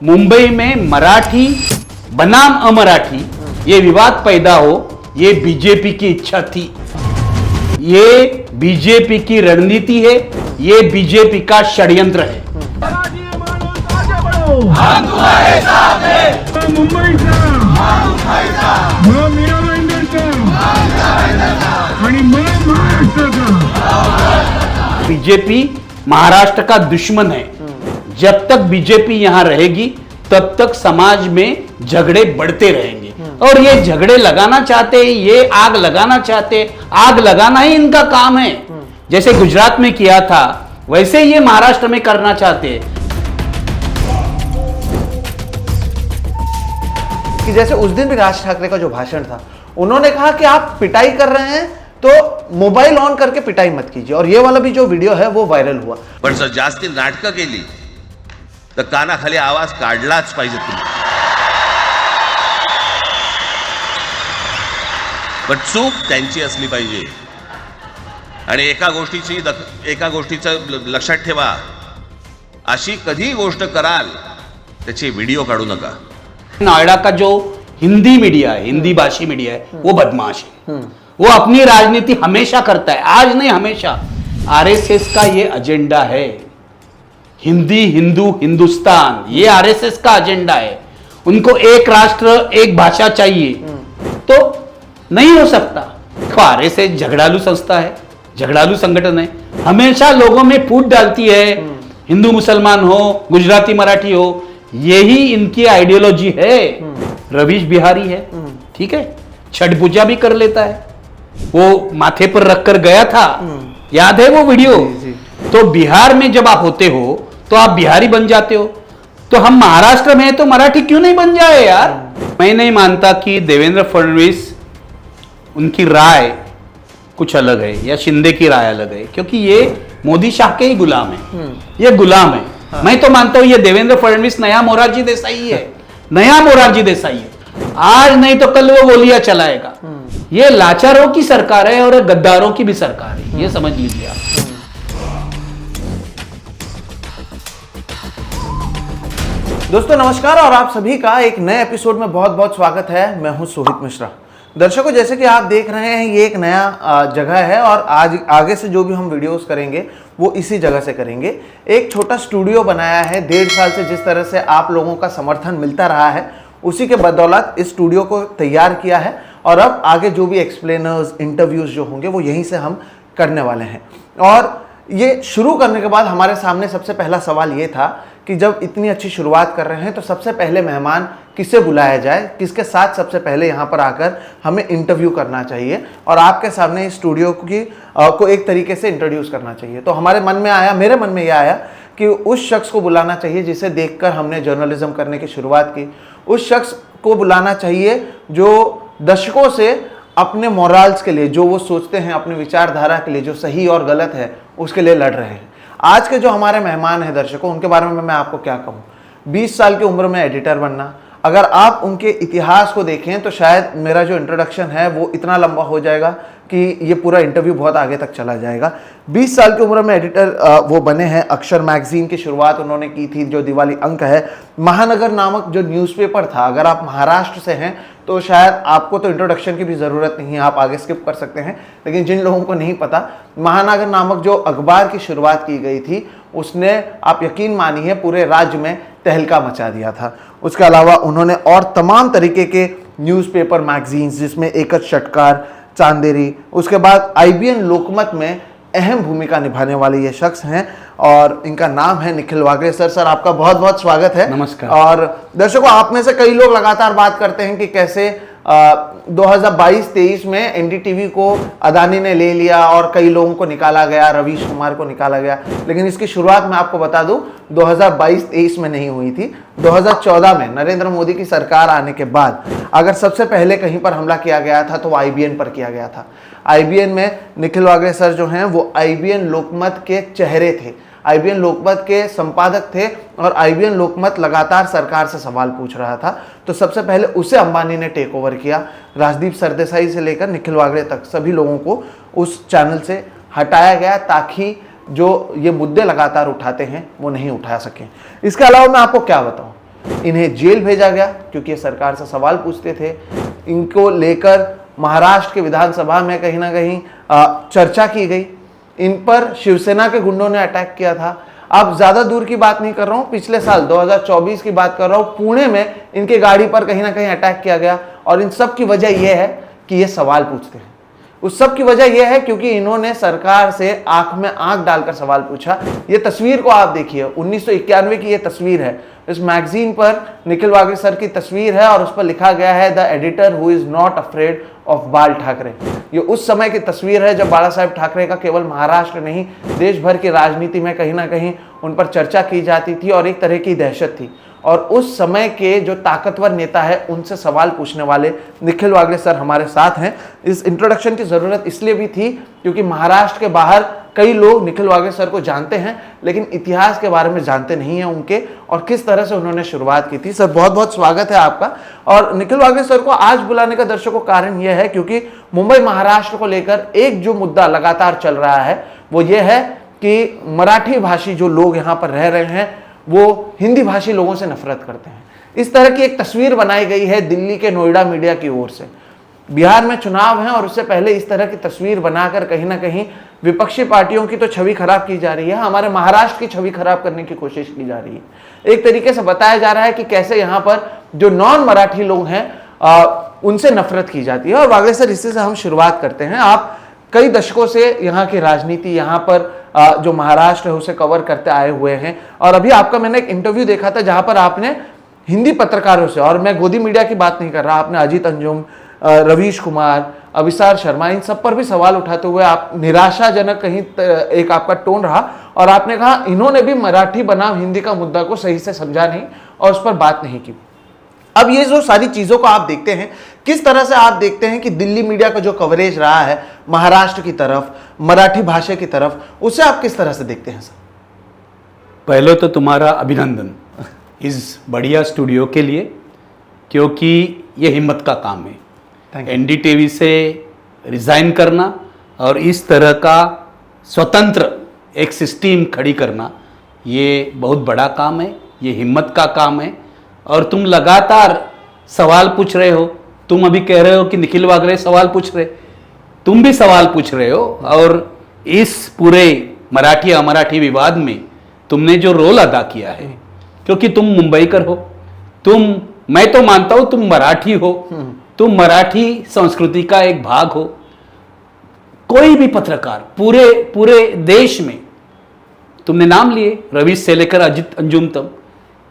मुंबई में मराठी बनाम अमराठी ये विवाद पैदा हो, ये बीजेपी की इच्छा थी, ये बीजेपी की रणनीति है, ये बीजेपी का षड्यंत्र है। बीजेपी महाराष्ट्र का दुश्मन है। जब तक बीजेपी यहां रहेगी तब तक समाज में झगड़े बढ़ते रहेंगे और ये झगड़े लगाना चाहते हैं, ये आग लगाना चाहते हैं। आग लगाना ही इनका काम है। जैसे गुजरात में किया था वैसे ये महाराष्ट्र में करना चाहते हैं। कि जैसे उस दिन भी राज ठाकरे का जो भाषण था, उन्होंने कहा कि आप पिटाई कर रहे हैं तो मोबाईल ऑन करके पिटाई मत कीजिए, और ये वाला भी जो वीडियो है वो व्हायरल हुआ। पण जर जास्ती नाटकं केली तर कानाखाली आवाज काढलाच पाहिजे तुम्ही। पण चूक त्यांची असली पाहिजे। आणि एका गोष्टीचं लक्षात ठेवा, अशी कधी गोष्ट कराल त्याची व्हिडिओ काढू नका। नोएडा का जो हिंदी मीडिया है, हिंदी भाषी मीडिया है, वो बदमाश है। वो अपनी राजनीति हमेशा करता है, आज नहीं हमेशा। आरएसएस का ये एजेंडा है, हिंदी हिंदू हिंदुस्तान, ये आरएसएस का एजेंडा है। उनको एक राष्ट्र एक भाषा चाहिए, तो नहीं हो सकता। तो आरएसएस झगड़ालू संस्था है, झगड़ालू संगठन है, हमेशा लोगों में फूट डालती है। हिंदू मुसलमान हो, गुजराती मराठी हो, यही इनकी आइडियोलॉजी है। रवीश बिहारी है, ठीक है, छठ पूजा भी कर लेता है, वो माथे पर रखकर गया था, याद है वो वीडियो। तो बिहार में जब आप होते हो तो आप बिहारी बन जाते हो, तो हम महाराष्ट्र में तो मराठी क्यों नहीं बन जाए यार। मैं नहीं मानता कि देवेंद्र फडणवीस उनकी राय कुछ अलग है या शिंदे की राय अलग है, क्योंकि ये मोदी शाह के ही गुलाम है, ये गुलाम है। हाँ। मैं तो मानता हूं ये देवेंद्र फडणवीस नया मोरारजी देसाई है, नया मोरारजी देसाई है। आज नहीं तो कल वो गोलियां चलाएगा। ये लाचारों की सरकार है और गद्दारों की भी सरकार है, ये समझ लीजिए आप। दोस्तों नमस्कार, और आप सभी का एक नए एपिसोड में बहुत बहुत स्वागत है। मैं हूं सोहित मिश्रा। दर्शकों, जैसे कि आप देख रहे हैं, ये एक नया जगह है और आज आगे से जो भी हम वीडियोस करेंगे वो इसी जगह से करेंगे। एक छोटा स्टूडियो बनाया है। 1.5 साल से जिस तरह से आप लोगों का समर्थन मिलता रहा है, उसी के बदौलत इस स्टूडियो को तैयार किया है, और अब आगे जो भी एक्सप्लेनर्स, इंटरव्यूज जो होंगे वो यहीं से हम करने वाले हैं। और ये शुरू करने के बाद हमारे सामने सबसे पहला सवाल ये था कि जब इतनी अच्छी शुरुआत कर रहे हैं तो सबसे पहले मेहमान किसे बुलाया जाए, किसके साथ सबसे पहले यहाँ पर आकर हमें इंटरव्यू करना चाहिए और आपके सामने इस स्टूडियो को एक तरीके से इंट्रोड्यूस करना चाहिए। तो हमारे मन में आया, मेरे मन में यह आया कि उस शख्स को बुलाना चाहिए जिसे देखकर हमने जर्नलिज्म करने की शुरुआत की। उस शख्स को बुलाना चाहिए जो दशकों से अपने मोरल्स के लिए, जो वो सोचते हैं, अपनी विचारधारा के लिए, जो सही और गलत है उसके लिए लड़ रहे हैं। आज के जो हमारे मेहमान हैं दर्शकों, उनके बारे में मैं आपको क्या कहूँ। 20 साल की उम्र में एडिटर बनना, अगर आप उनके इतिहास को देखें तो शायद मेरा जो इंट्रोडक्शन है वो इतना लंबा हो जाएगा कि ये पूरा इंटरव्यू बहुत आगे तक चला जाएगा। 20 साल की उम्र में एडिटर वो बने हैं। अक्षर मैगजीन की शुरुआत उन्होंने की थी, जो दिवाली अंक है। महानगर नामक जो न्यूज़पेपर था, अगर आप महाराष्ट्र से हैं तो शायद आपको तो इंट्रोडक्शन की भी ज़रूरत नहीं है, आप आगे स्किप कर सकते हैं। लेकिन जिन लोगों को नहीं पता, महानगर नामक जो अखबार की शुरुआत की गई थी, उसने, आप यकीन मानिए, पूरे राज्य में तहलका मचा दिया था। उसके अलावा उन्होंने और तमाम तरीके के न्यूज़पेपर, मैगजीन्स, जिसमें एकच षटकार, चांदेरी, उसके बाद IBN लोकमत में अहम भूमिका निभाने वाले ये शख्स हैं, और इनका नाम है निखिल वागले। सर आपका बहुत बहुत स्वागत है। नमस्कार। और दर्शकों, आप में से कई लोग लगातार बात करते हैं कि कैसे 2022-23 में NDTV को अदानी ने ले लिया और कई लोगों को निकाला गया, रवीश कुमार को निकाला गया। लेकिन इसकी शुरुआत मैं आपको बता दूं 2022-23 में नहीं हुई थी। 2014 में नरेंद्र मोदी की सरकार आने के बाद अगर सबसे पहले कहीं पर हमला किया गया था तो वो IBN पर किया गया था। IBN में निखिल वागले सर जो हैं वो IBN लोकमत के चेहरे थे, IBN लोकमत के संपादक थे, और IBN लोकमत लगातार सरकार से सवाल पूछ रहा था। तो सबसे पहले उसे अंबानी ने टेक ओवर किया। राजदीप सरदेसाई से लेकर निखिल वागले तक सभी लोगों को उस चैनल से हटाया गया ताकि जो ये मुद्दे लगातार उठाते हैं वो नहीं उठा सकें। इसके अलावा मैं आपको क्या बताऊं, इन्हें जेल भेजा गया क्योंकि ये सरकार से सवाल पूछते थे। इनको लेकर महाराष्ट्र के विधानसभा में कहीं ना कहीं चर्चा की गई। इन पर शिवसेना के गुंडों ने अटैक किया था। अब ज्यादा दूर की बात नहीं कर रहा हूं, पिछले साल 2024 की बात कर रहा हूं, पुणे में इनके गाड़ी पर कहीं ना कहीं अटैक किया गया। और इन सब की वजह यह है कि ये सवाल पूछते हैं। उस सब की वजह यह है क्योंकि इन्होंने सरकार से आंख में आंख डालकर सवाल पूछा। ये तस्वीर को आप देखिए, 1991 की ये तस्वीर है। इस मैगजीन पर निखिल वागले सर की तस्वीर है और उस पर लिखा गया है the editor who is not afraid of बाल ठाकरे। ये उस समय की तस्वीर है जब बाला साहेब ठाकरे का केवल महाराष्ट्र नहीं देश भर की राजनीति में कहीं ना कहीं उन पर चर्चा की जाती थी और एक तरह की दहशत थी। और उस समय के जो ताकतवर नेता है उनसे सवाल पूछने वाले निखिल वागले सर हमारे साथ हैं। इस इंट्रोडक्शन की जरूरत इसलिए भी थी क्योंकि महाराष्ट्र के बाहर कई लोग निखिल वागले सर को जानते हैं लेकिन इतिहास के बारे में जानते नहीं हैं उनके, और किस तरह से उन्होंने शुरुआत की थी। सर बहुत बहुत स्वागत है आपका। और निखिल वागले सर को आज बुलाने का दर्शकों कारण यह है क्योंकि मुंबई महाराष्ट्र को लेकर एक जो मुद्दा लगातार चल रहा है वो ये है कि मराठी भाषी जो लोग यहाँ पर रह रहे हैं वो हिंदी भाषी लोगों से नफरत करते हैं। इस तरह की एक तस्वीर बनाई गई है दिल्ली के नोएडा मीडिया की ओर से। बिहार में चुनाव है और उससे पहले इस तरह की तस्वीर बनाकर कहीं ना कहीं विपक्षी पार्टियों की तो छवि खराब की जा रही है, हमारे महाराष्ट्र की छवि खराब करने की कोशिश की जा रही है। एक तरीके से बताया जा रहा है कि कैसे यहाँ पर जो नॉन मराठी लोग हैं उनसे नफरत की जाती है। और वागले सर इसी से हम शुरुआत करते हैं। आप कई दशकों से यहाँ की राजनीति, यहाँ पर जो महाराष्ट्र है उसे कवर करते आए हुए हैं। और अभी आपका मैंने एक इंटरव्यू देखा था जहां पर आपने हिंदी पत्रकारों से, और मैं गोदी मीडिया की बात नहीं कर रहा, आपने अजीत अंजुम, रवीश कुमार, अभिसार शर्मा, इन सब पर भी सवाल उठाते हुए आप निराशाजनक कहीं एक आपका टोन रहा और आपने कहा इन्होंने भी मराठी बनाम हिंदी का मुद्दा को सही से समझा नहीं और उस पर बात नहीं की। अब ये जो सारी चीजों को आप देखते हैं, किस तरह से आप देखते हैं कि दिल्ली मीडिया का जो कवरेज रहा है महाराष्ट्र की तरफ, मराठी भाषा की तरफ, उसे आप किस तरह से देखते हैं सर? पहले तो तुम्हारा अभिनंदन इस बढ़िया स्टूडियो के लिए, क्योंकि ये हिम्मत का काम है। एनडीटीवी से रिजाइन करना और इस तरह का स्वतंत्र एक सिस्टम खड़ी करना, ये बहुत बड़ा काम है, ये हिम्मत का काम है। और तुम लगातार सवाल पूछ रहे हो। तुम अभी कह रहे हो कि निखिल वागले सवाल पूछ रहे, तुम भी सवाल पूछ रहे हो। और इस पूरे मराठी अमराठी विवाद में तुमने जो रोल अदा किया है, क्योंकि तुम मुंबईकर हो, मैं तो मानता हूं तुम मराठी हो, तुम मराठी संस्कृति का एक भाग हो। कोई भी पत्रकार पूरे देश में, तुमने नाम लिए रवीश से लेकर अजित अंजुम तक,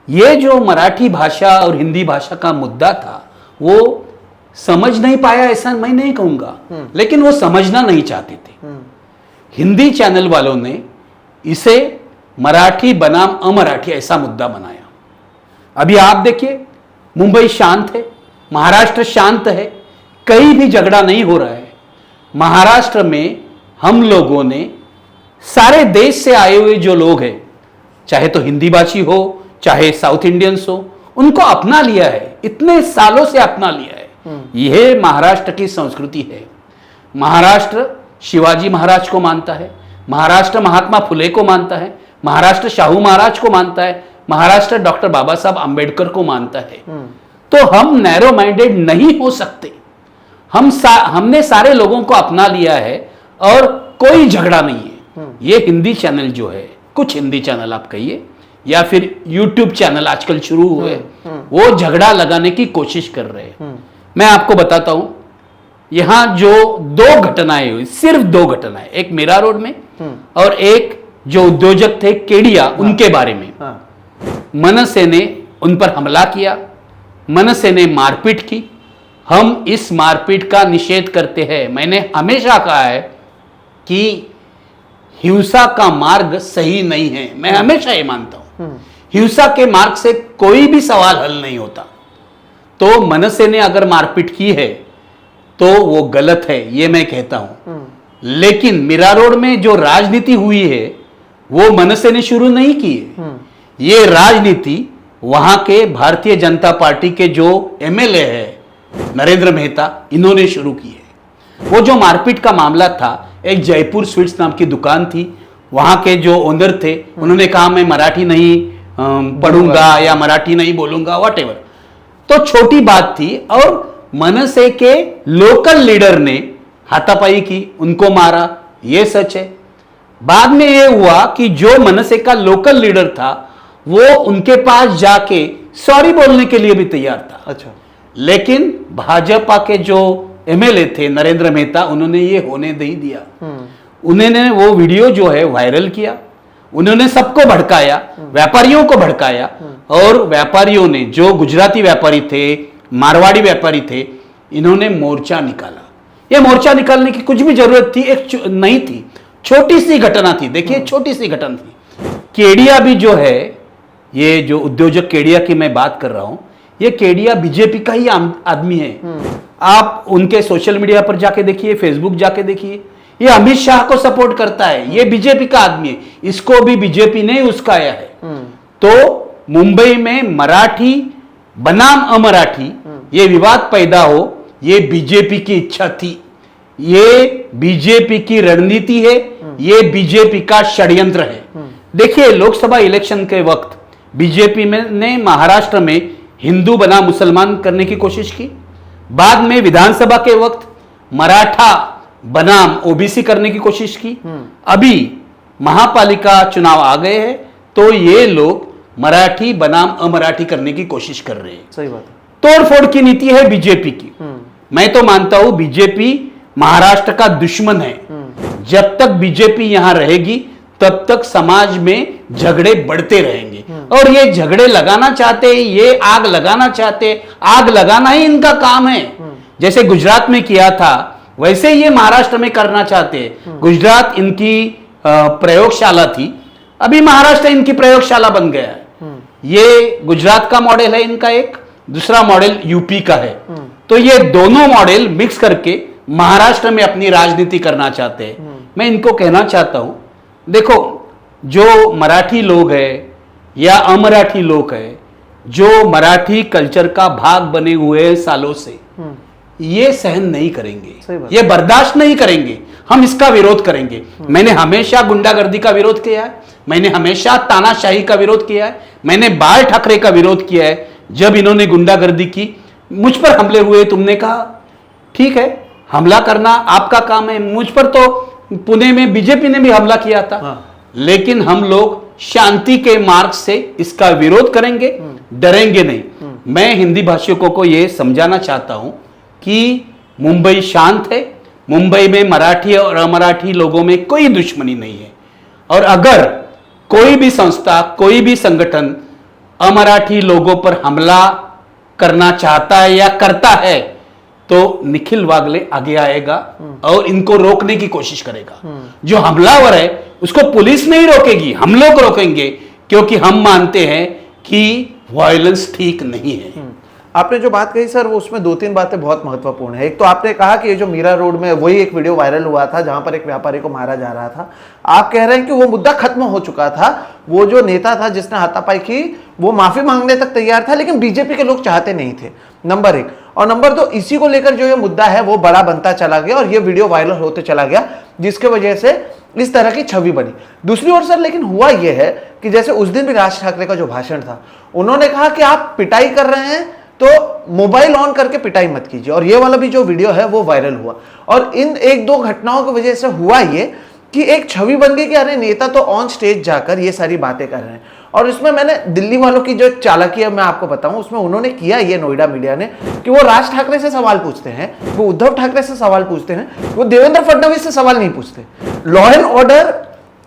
ये जो मराठी भाषा और हिंदी भाषा का मुद्दा था वो समझ नहीं पाया, ऐसा मैं नहीं कहूंगा, लेकिन वो समझना नहीं चाहते थे। हिंदी चैनल वालों ने इसे मराठी बनाम अमराठी ऐसा मुद्दा बनाया। अभी आप देखिए, मुंबई शांत है, महाराष्ट्र शांत है, कहीं भी झगड़ा नहीं हो रहा है। महाराष्ट्र में हम लोगों ने सारे देश से आए हुए जो लोग हैं, चाहे तो हिंदी भाषी हो चाहे साउथ इंडियंस हो, उनको अपना लिया है, इतने सालों से अपना लिया है। यह महाराष्ट्र की संस्कृति है। महाराष्ट्र शिवाजी महाराज को मानता है, महाराष्ट्र महात्मा फुले को मानता है, महाराष्ट्र शाहू महाराज को मानता है, महाराष्ट्र डॉक्टर बाबा साहब आंबेडकर को मानता है। तो हम नैरो माइंडेड नहीं हो सकते। हमने सारे लोगों को अपना लिया है और कोई झगड़ा नहीं है। ये हिंदी चैनल जो है, कुछ हिंदी चैनल आप कहिए या फिर यूट्यूब चैनल आजकल शुरू हुए, वो झगड़ा लगाने की कोशिश कर रहे हैं। मैं आपको बताता हूं, यहां जो दो घटनाएं हुई, सिर्फ दो घटनाएं, एक मीरा रोड में और एक जो उद्योजक थे केडिया, उनके बारे में मनसे ने उन पर हमला किया, मनसे ने मारपीट की। हम इस मारपीट का निषेध करते हैं। मैंने हमेशा कहा है कि हिंसा का मार्ग सही नहीं है। मैं हमेशा ये मानता हूं, हिंसा के मार्ग से कोई भी सवाल हल नहीं होता। तो मनसे ने अगर मारपीट की है तो वो गलत है, ये मैं कहता हूं। लेकिन मीरा रोड में जो राजनीति हुई है वो मनसे ने शुरू नहीं की है। ये राजनीति वहां के भारतीय जनता पार्टी के जो एमएलए है नरेंद्र मेहता, इन्होंने शुरू की है। वो जो मारपीट का मामला था, एक जयपुर स्वीट्स नाम की दुकान थी, वहां के जो ओनर थे उन्होंने कहा मैं मराठी नहीं पढ़ूंगा या मराठी नहीं बोलूंगा, वॉट एवर। तो छोटी बात थी। और मनसे के लोकल लीडर ने हाथापाई की, उनको मारा, ये सच है। बाद में ये हुआ कि जो मनसे का लोकल लीडर था वो उनके पास जाके सॉरी बोलने के लिए भी तैयार था। अच्छा। लेकिन भाजपा के जो एमएलए थे नरेंद्र मेहता, उन्होंने ये होने नहीं दिया। उन्होंने वो वीडियो जो है वायरल किया, उन्होंने सबको भड़काया, व्यापारियों को भड़काया। और व्यापारियों ने, जो गुजराती व्यापारी थे, मारवाड़ी व्यापारी थे, इन्होंने मोर्चा निकाला। ये मोर्चा निकालने की कुछ भी जरूरत थी, नहीं थी, छोटी सी घटना थी। देखिए छोटी सी घटना थी। केडिया भी जो है, ये जो उद्योजक केडिया की मैं बात कर रहा हूं, ये केडिया बीजेपी का ही आदमी है। आप उनके सोशल मीडिया पर जाके देखिए, फेसबुक जाके देखिए, ये अमित शाह को सपोर्ट करता है, ये बीजेपी का आदमी है, इसको भी बीजेपी ने उसकाया है। तो मुंबई में मराठी बनाम अमराठी ये विवाद पैदा हो, ये बीजेपी की इच्छा थी, ये बीजेपी की रणनीति है, ये बीजेपी का षड्यंत्र है। देखिए लोकसभा इलेक्शन के वक्त बीजेपी ने महाराष्ट्र में हिंदू बना मुसलमान करने की कोशिश की, बाद में विधानसभा के वक्त मराठा बनाम ओबीसी करने की कोशिश की, अभी महापालिका चुनाव आ गए हैं तो ये लोग मराठी बनाम अमराठी करने की कोशिश कर रहे हैं। सही बात है। तोड़फोड़ की नीति है बीजेपी की। मैं तो मानता हूं बीजेपी महाराष्ट्र का दुश्मन है। जब तक बीजेपी यहां रहेगी तब तक समाज में झगड़े बढ़ते रहेंगे, और ये झगड़े लगाना चाहते, ये आग लगाना चाहते, आग लगाना ही इनका काम है। जैसे गुजरात में किया था वैसे ये महाराष्ट्र में करना चाहते हैं। गुजरात इनकी प्रयोगशाला थी, अभी महाराष्ट्र इनकी प्रयोगशाला बन गया है। ये गुजरात का मॉडल है इनका, एक दूसरा मॉडल यूपी का है। तो ये दोनों मॉडल मिक्स करके महाराष्ट्र में अपनी राजनीति करना चाहते हैं। मैं इनको कहना चाहता हूं, देखो जो मराठी लोग हैं या अमराठी लोग हैं, जो मराठी कल्चर का भाग बने हुए हैं सालों से, ये सहन नहीं करेंगे, ये बर्दाश्त नहीं करेंगे। हम इसका विरोध करेंगे। मैंने हमेशा गुंडागर्दी का विरोध किया है, मैंने हमेशा तानाशाही का विरोध किया है, मैंने बाल ठाकरे का विरोध किया है। जब इन्होंने गुंडागर्दी की, मुझ पर हमले हुए, तुमने कहा ठीक है हमला करना आपका काम है। मुझ पर तो पुणे में बीजेपी ने भी हमला किया था। लेकिन हम लोग शांति के मार्ग से इसका विरोध करेंगे, डरेंगे नहीं। मैं हिंदी भाषियों को यह समझाना चाहता हूं कि मुंबई शांत है, मुंबई में मराठी और अमराठी लोगों में कोई दुश्मनी नहीं है। और अगर कोई भी संस्था, कोई भी संगठन अमराठी लोगों पर हमला करना चाहता है या करता है तो निखिल वागले आगे आएगा और इनको रोकने की कोशिश करेगा। जो हमलावर है उसको पुलिस नहीं रोकेगी, हम लोग रोकेंगे, क्योंकि हम मानते हैं कि वायलेंस ठीक नहीं है। आपने जो बात कही सर, वो उसमें दो तीन बातें बहुत महत्वपूर्ण है। एक तो आपने कहा कि ये जो मीरा रोड में वही एक वीडियो वायरल हुआ था जहां पर एक व्यापारी को मारा जा रहा था। आप कह रहे हैं कि वो मुद्दा खत्म हो चुका था, वो जो नेता था जिसने हाथापाई की वो माफी मांगने तक तैयार था, लेकिन बीजेपी के लोग चाहते नहीं थे, नंबर एक। और नंबर दो, इसी को लेकर जो ये मुद्दा है वो बड़ा बनता चला गया और ये वीडियो वायरल होते चला गया, जिसके वजह से इस तरह की छवि बनी। दूसरी ओर सर, लेकिन हुआ ये है कि जैसे उस दिन भी राज ठाकरे का जो भाषण था, उन्होंने कहा कि आप पिटाई कर रहे हैं तो मोबाइल ऑन करके पिटाई मत कीजिए। और ये वाला भी जो वीडियो है वो वायरल हुआ। और इन एक दो घटनाओं की वजह से हुआ ये कि एक छवि बन गई कि अरे नेता तो ऑन स्टेज जाकर ये सारी बातें कर रहे हैं। और इसमें मैंने दिल्ली वालों की जो चालाकी है मैं आपको बताऊं, उसमें उन्होंने किया ये नोएडा मीडिया ने कि वो राज ठाकरे से सवाल पूछते हैं, वो उद्धव ठाकरे से सवाल पूछते हैं, वो देवेंद्र फडणवीस से सवाल नहीं पूछते। लॉ एंड ऑर्डर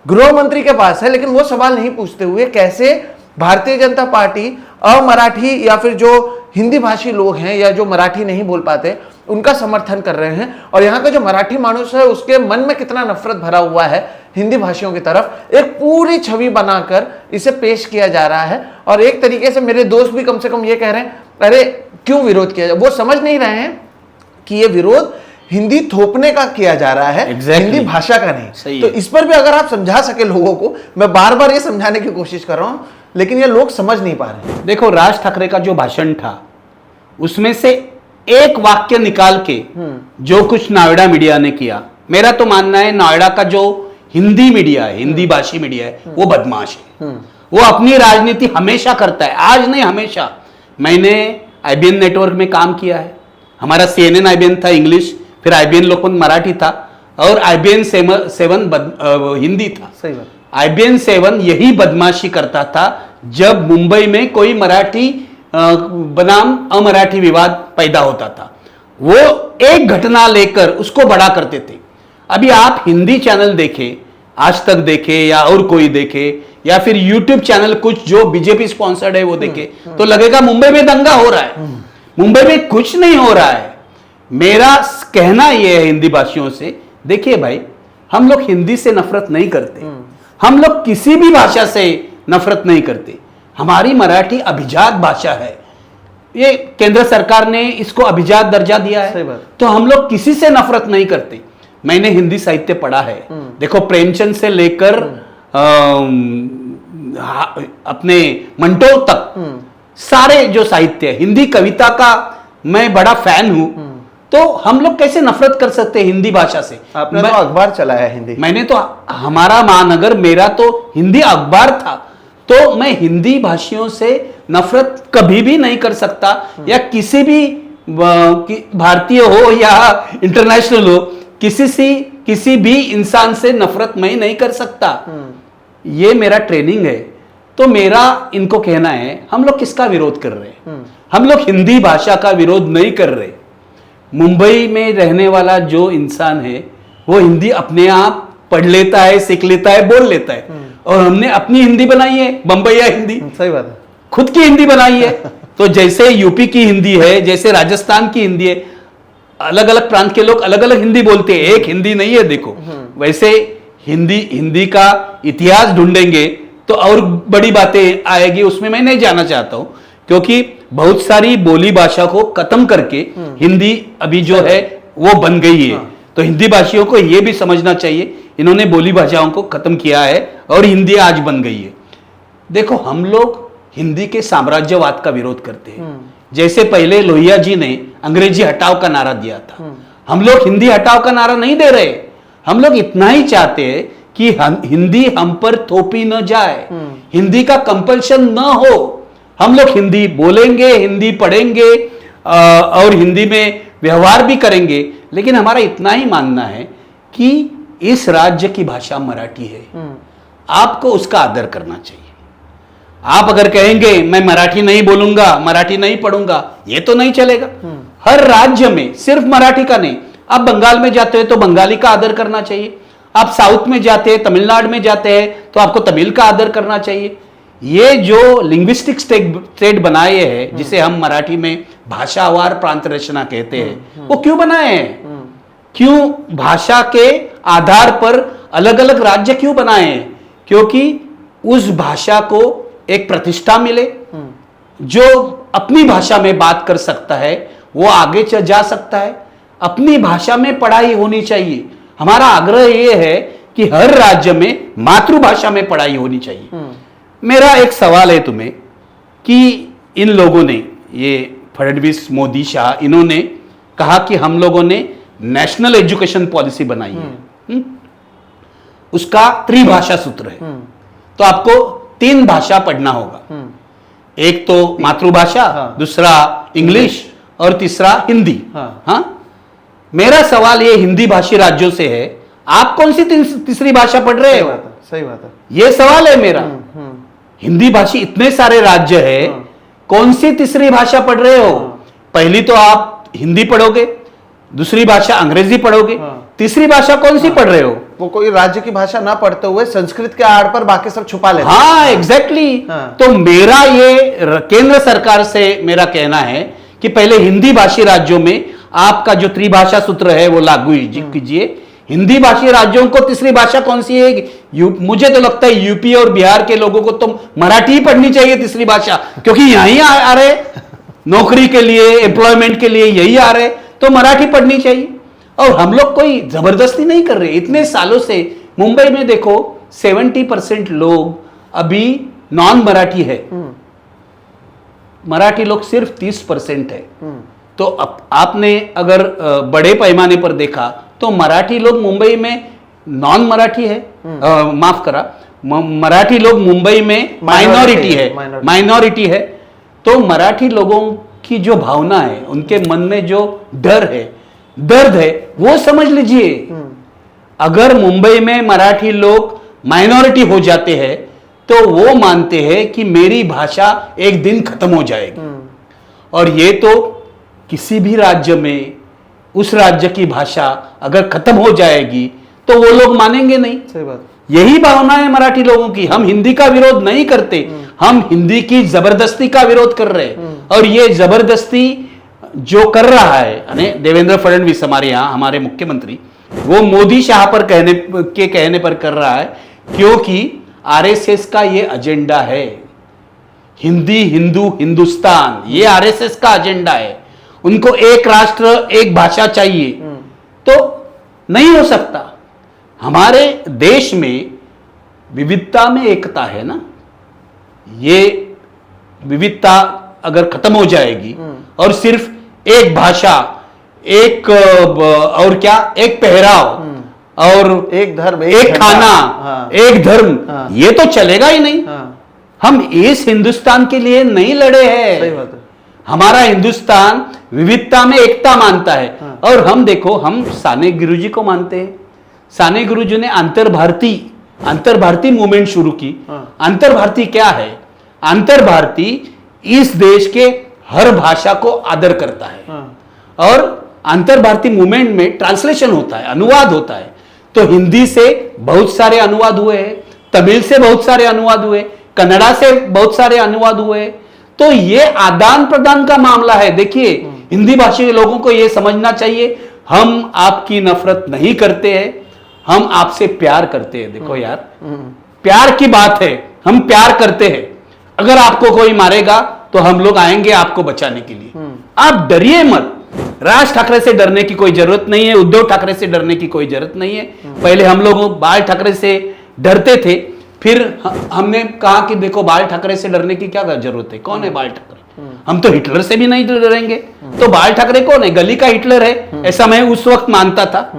गृह मंत्री के पास है, लेकिन वो सवाल नहीं पूछते हुए कैसे भारतीय जनता पार्टी अमराठी या फिर जो हिंदी भाषी लोग हैं या जो मराठी नहीं बोल पाते उनका समर्थन कर रहे हैं। और यहाँ का जो मराठी मानुष है उसके मन में कितना नफरत भरा हुआ है हिंदी भाषियों की तरफ, एक पूरी छवि बनाकर इसे पेश किया जा रहा है। और एक तरीके से मेरे दोस्त भी कम से कम ये कह रहे हैं अरे क्यों विरोध किया जाए। वो समझ नहीं रहे हैं कि ये विरोध हिंदी थोपने का किया जा रहा है, हिंदी भाषा का नहीं। तो इस पर भी अगर आप समझा सके लोगों को, मैं बार बार ये समझाने की कोशिश कर रहा हूं लेकिन ये लोग समझ नहीं पा रहे। देखो राज ठाकरे का जो भाषण था उसमें से एक वाक्य निकाल के जो कुछ नोएडा मीडिया ने किया, मेरा तो मानना है नोएडा का जो हिंदी मीडिया है, हिंदी भाषी मीडिया है, वो बदमाश है। वो अपनी राजनीति हमेशा करता है, आज नहीं हमेशा। मैंने आईबीएन नेटवर्क में काम किया है, हमारा CNN आईबीएन था इंग्लिश, फिर आईबीएन लोकमत मराठी था, और आईबीएन 7 हिंदी था। सही बात। आईबीएन 7 यही बदमाशी करता था जब मुंबई में कोई मराठी बनाम अमराठी विवाद पैदा होता था, वो एक घटना लेकर उसको बड़ा करते थे। अभी आप हिंदी चैनल देखें, आज तक देखे या और कोई देखे, या फिर यूट्यूब चैनल कुछ जो बीजेपी स्पॉन्सर्ड है वो देखे, तो लगेगा मुंबई में दंगा हो रहा है। मुंबई में कुछ नहीं हो रहा है। मेरा कहना यह है हिंदी भाषियों से, देखिए भाई, हम लोग हिंदी से नफरत नहीं करते, हम लोग किसी भी भाषा से नफरत नहीं करते। हमारी मराठी अभिजात भाषा है, ये केंद्र सरकार ने इसको अभिजात दर्जा दिया सही है, बात। तो हम लोग किसी से नफरत नहीं करते। मैंने हिंदी साहित्य पढ़ा है, देखो प्रेमचंद से लेकर अपने मंटो तक सारे जो साहित्य है, हिंदी कविता का मैं बड़ा फैन हूं। तो हम लोग कैसे नफरत कर सकते हैं हिंदी भाषा से? आपने तो अखबार चलाया है हिंदी। मैंने तो, हमारा महानगर, मेरा तो हिंदी अखबार था, तो मैं हिंदी भाषियों से नफरत कभी भी नहीं कर सकता, या किसी भी भारतीय हो या इंटरनेशनल हो, किसी भी इंसान से नफरत मैं नहीं कर सकता। ये मेरा ट्रेनिंग है। तो मेरा इनको कहना है, हम लोग किसका विरोध कर रहे हैं? हम लोग हिंदी भाषा का विरोध नहीं कर रहे। मुंबई में रहने वाला जो इंसान है वो हिंदी अपने आप पढ़ लेता है, सीख लेता है, बोल लेता है, और हमने अपनी हिंदी बनाई है, बंबईया हिंदी, सही बात है, खुद की हिंदी बनाई है। तो जैसे यूपी की हिंदी है, जैसे राजस्थान की हिंदी है, अलग अलग प्रांत के लोग अलग अलग हिंदी बोलते हैं, एक हिंदी नहीं है। देखो वैसे हिंदी का इतिहास ढूंढेंगे तो और बड़ी बातें आएगी, उसमें मैं नहीं जाना चाहता हूं, क्योंकि बहुत सारी बोली भाषा को खत्म करके हिंदी अभी जो है वो बन गई है। तो हिंदी भाषियों को यह भी समझना चाहिए, इन्होंने बोली भाषाओं को खत्म किया है और हिंदी आज बन गई है। देखो, हम लोग हिंदी के साम्राज्यवाद का विरोध करते हैं। जैसे पहले लोहिया जी ने अंग्रेजी हटाओ का नारा दिया था, हम लोग हिंदी हटाओ का नारा नहीं दे रहे। हम लोग इतना ही चाहते हैं कि हिंदी हम पर थोपी न जाए, हिंदी का कंपल्शन न हो। हम लोग हिंदी बोलेंगे, हिंदी पढ़ेंगे और हिंदी में व्यवहार भी करेंगे, लेकिन हमारा इतना ही मानना है कि इस राज्य की भाषा मराठी है, आपको उसका आदर करना चाहिए। आप अगर कहेंगे मैं मराठी नहीं बोलूंगा, मराठी नहीं पढ़ूंगा, ये तो नहीं चलेगा। हर राज्य में, सिर्फ मराठी का नहीं, आप बंगाल में जाते हैं तो बंगाली का आदर करना चाहिए, आप साउथ में जाते हैं, तमिलनाडु में जाते हैं तो आपको तमिल का आदर करना चाहिए। ये जो लिंग्विस्टिक स्टेट बनाए हैं, जिसे हम मराठी में भाषावार प्रांत रचना कहते हैं, वो क्यों बनाए हैं? क्यों भाषा के आधार पर अलग अलग राज्य क्यों बनाए हैं? क्योंकि उस भाषा को एक प्रतिष्ठा मिले, जो अपनी भाषा में बात कर सकता है वो आगे जा सकता है। अपनी भाषा में पढ़ाई होनी चाहिए। हमारा आग्रह यह है कि हर राज्य में मातृभाषा में पढ़ाई होनी चाहिए। मेरा एक सवाल है तुम्हें कि इन लोगों ने, ये फडणवीस, मोदी, शाह, इन्होंने कहा कि हम लोगों ने नेशनल एजुकेशन पॉलिसी बनाई है, उसका त्रिभाषा सूत्र है। तो आपको 3 भाषा पढ़ना होगा, एक तो मातृभाषा, दूसरा इंग्लिश और तीसरा हिंदी। हाँ, मेरा सवाल ये हिंदी भाषी राज्यों से है, आप कौन सी तीसरी भाषा पढ़ रहे हो? सही बात है, ये सवाल है मेरा। हिंदी भाषी इतने सारे राज्य है, कौन सी तीसरी भाषा पढ़ रहे हो? पहली तो आप हिंदी पढ़ोगे, दूसरी भाषा अंग्रेजी पढ़ोगे, तीसरी भाषा कौन सी पढ़ रहे हो? वो कोई राज्य की भाषा ना पढ़ते हुए संस्कृत के आड़ पर बाकी सब छुपा लेते। हाँ, एग्जैक्टली। तो मेरा ये केंद्र सरकार से मेरा कहना है कि पहले हिंदी भाषी राज्यों में आपका जो त्रिभाषा सूत्र है वो लागू कीजिए। हिंदी भाषी राज्यों को तीसरी भाषा कौन सी है? मुझे तो लगता है यूपी और बिहार के लोगों को तो मराठी ही पढ़नी चाहिए तीसरी भाषा, क्योंकि यहीं आ रहे नौकरी के लिए, एम्प्लॉयमेंट के लिए यही आ रहे, तो मराठी पढ़नी चाहिए। और हम लोग कोई जबरदस्ती नहीं कर रहे। इतने सालों से मुंबई में देखो 70% लोग अभी नॉन मराठी है, मराठी लोग सिर्फ 30% है। तो आपने अगर बड़े पैमाने पर देखा तो मराठी लोग मुंबई में नॉन मराठी है, माफ करा, मराठी लोग मुंबई में माइनॉरिटी है। तो मराठी लोगों की जो भावना है, उनके मन में जो दर्द है वो समझ लीजिए। अगर मुंबई में मराठी लोग माइनॉरिटी हो जाते हैं तो वो मानते हैं कि मेरी भाषा एक दिन खत्म हो जाएगी। और ये तो किसी भी राज्य में उस राज्य की भाषा अगर खत्म हो जाएगी तो वो लोग मानेंगे नहीं। सही बात। यही भावना है मराठी लोगों की। हम हिंदी का विरोध नहीं करते, हम हिंदी की जबरदस्ती का विरोध कर रहे हैं। और ये जबरदस्ती जो कर रहा है यानी देवेंद्र फडणवीस हमारे यहाँ, हमारे मुख्यमंत्री, वो मोदी शाह पर कहने पर कर रहा है, क्योंकि आरएसएस का ये एजेंडा है। हिंदी, हिंदू, हिंदुस्तान, ये आरएसएस का एजेंडा है। उनको एक राष्ट्र एक भाषा चाहिए, तो नहीं हो सकता। हमारे देश में विविधता में एकता है ना। ये विविधता अगर खत्म हो जाएगी और सिर्फ एक भाषा, एक और क्या, एक पहराव और एक धर्म, एक खाना, हाँ। एक धर्म, हाँ। ये तो चलेगा ही नहीं। हाँ। हम इस हिंदुस्तान के लिए नहीं लड़े हैं। सही बात है। हमारा हिंदुस्तान विविधता में एकता मानता है। हाँ। और हम देखो, हम साने गुरुजी को मानते हैं। साने गुरुजी ने अंतर भारती मूवमेंट शुरू की। हाँ। अंतर भारती क्या है? अंतर भारती इस देश के हर भाषा को आदर करता है। हाँ। और अंतर भारती मूवमेंट में ट्रांसलेशन होता है, अनुवाद होता है। तो हिंदी से बहुत सारे अनुवाद हुए हैं, तमिल से बहुत सारे अनुवाद हुए, कन्नड़ा से बहुत सारे अनुवाद हुए। तो ये आदान प्रदान का मामला है। देखिए, हिंदी भाषी के लोगों को यह समझना चाहिए, हम आपकी नफरत नहीं करते हैं, हम आपसे प्यार करते हैं। देखो यार, प्यार की बात है, हम प्यार करते हैं। अगर आपको कोई मारेगा तो हम लोग आएंगे आपको बचाने के लिए। आप डरिए मत। राज ठाकरे से डरने की कोई जरूरत नहीं है, उद्धव ठाकरे से डरने की कोई जरूरत नहीं है। पहले हम लोग बाल ठाकरे से डरते थे, फिर हमने कहा कि देखो, बाल ठाकरे से डरने की क्या जरूरत है? कौन है बाल ठाकरे? हम तो हिटलर से भी नहीं डरेंगे। तो बाल ठाकरे कौन है? गली का हिटलर है, ऐसा मैं उस वक्त मानता था।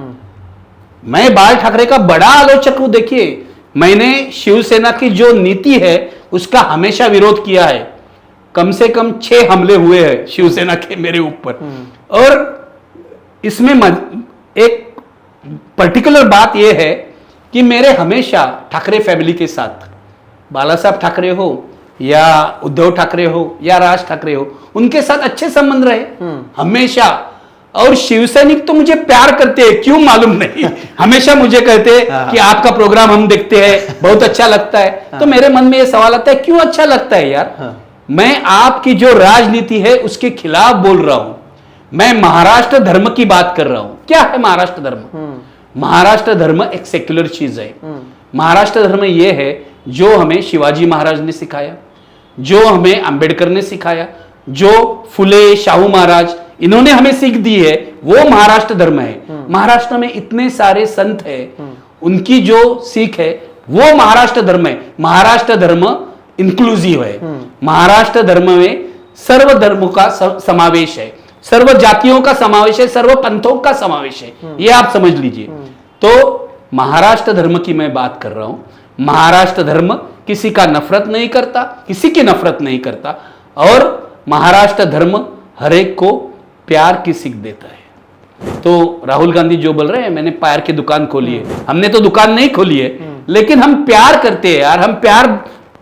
मैं बाल ठाकरे का बड़ा आलोचक हूं। देखिए, मैंने शिवसेना की जो नीति है उसका हमेशा विरोध किया है। कम से कम 6 हमले हुए हैं शिवसेना के मेरे ऊपर। और इसमें एक पर्टिकुलर बात यह है कि मेरे हमेशा ठाकरे फैमिली के साथ, बाला साहब ठाकरे हो या उद्धव ठाकरे हो या राज ठाकरे हो, उनके साथ अच्छे संबंध रहे हमेशा। और शिवसैनिक तो मुझे प्यार करते हैं, क्यों मालूम नहीं। हमेशा मुझे कहते हैं कि आपका प्रोग्राम हम देखते हैं, बहुत अच्छा लगता है। तो मेरे मन में यह सवाल आता है, क्यों अच्छा लगता है यार? मैं आपकी जो राजनीति है उसके खिलाफ बोल रहा हूं। मैं महाराष्ट्र धर्म की बात कर रहा हूं। क्या है महाराष्ट्र धर्म? महाराष्ट्र धर्म एक सेक्युलर चीज है। महाराष्ट्र धर्म यह है जो हमें शिवाजी महाराज ने सिखाया, जो हमें अंबेडकर ने सिखाया, जो फुले, शाहू महाराज, इन्होंने हमें सीख दी है, वो महाराष्ट्र धर्म है। महाराष्ट्र में इतने सारे संत हैं, उनकी जो सीख है वो महाराष्ट्र धर्म है। महाराष्ट्र धर्म इंक्लूसिव है। महाराष्ट्र धर्म में सर्व धर्मों का समावेश है, सर्व जातियों का समावेश है, सर्व पंथों का समावेश है। ये आप समझ लीजिए। तो महाराष्ट्र धर्म की मैं बात कर रहा हूं। महाराष्ट्र धर्म किसी का नफरत नहीं करता, किसी की नफरत नहीं करता। और महाराष्ट्र धर्म हर एक को प्यार की सीख देता है। तो राहुल गांधी जो बोल रहे हैं, मैंने प्यार की दुकान खोली है, हमने तो दुकान नहीं खोली है, लेकिन हम प्यार करते हैं यार, हम प्यार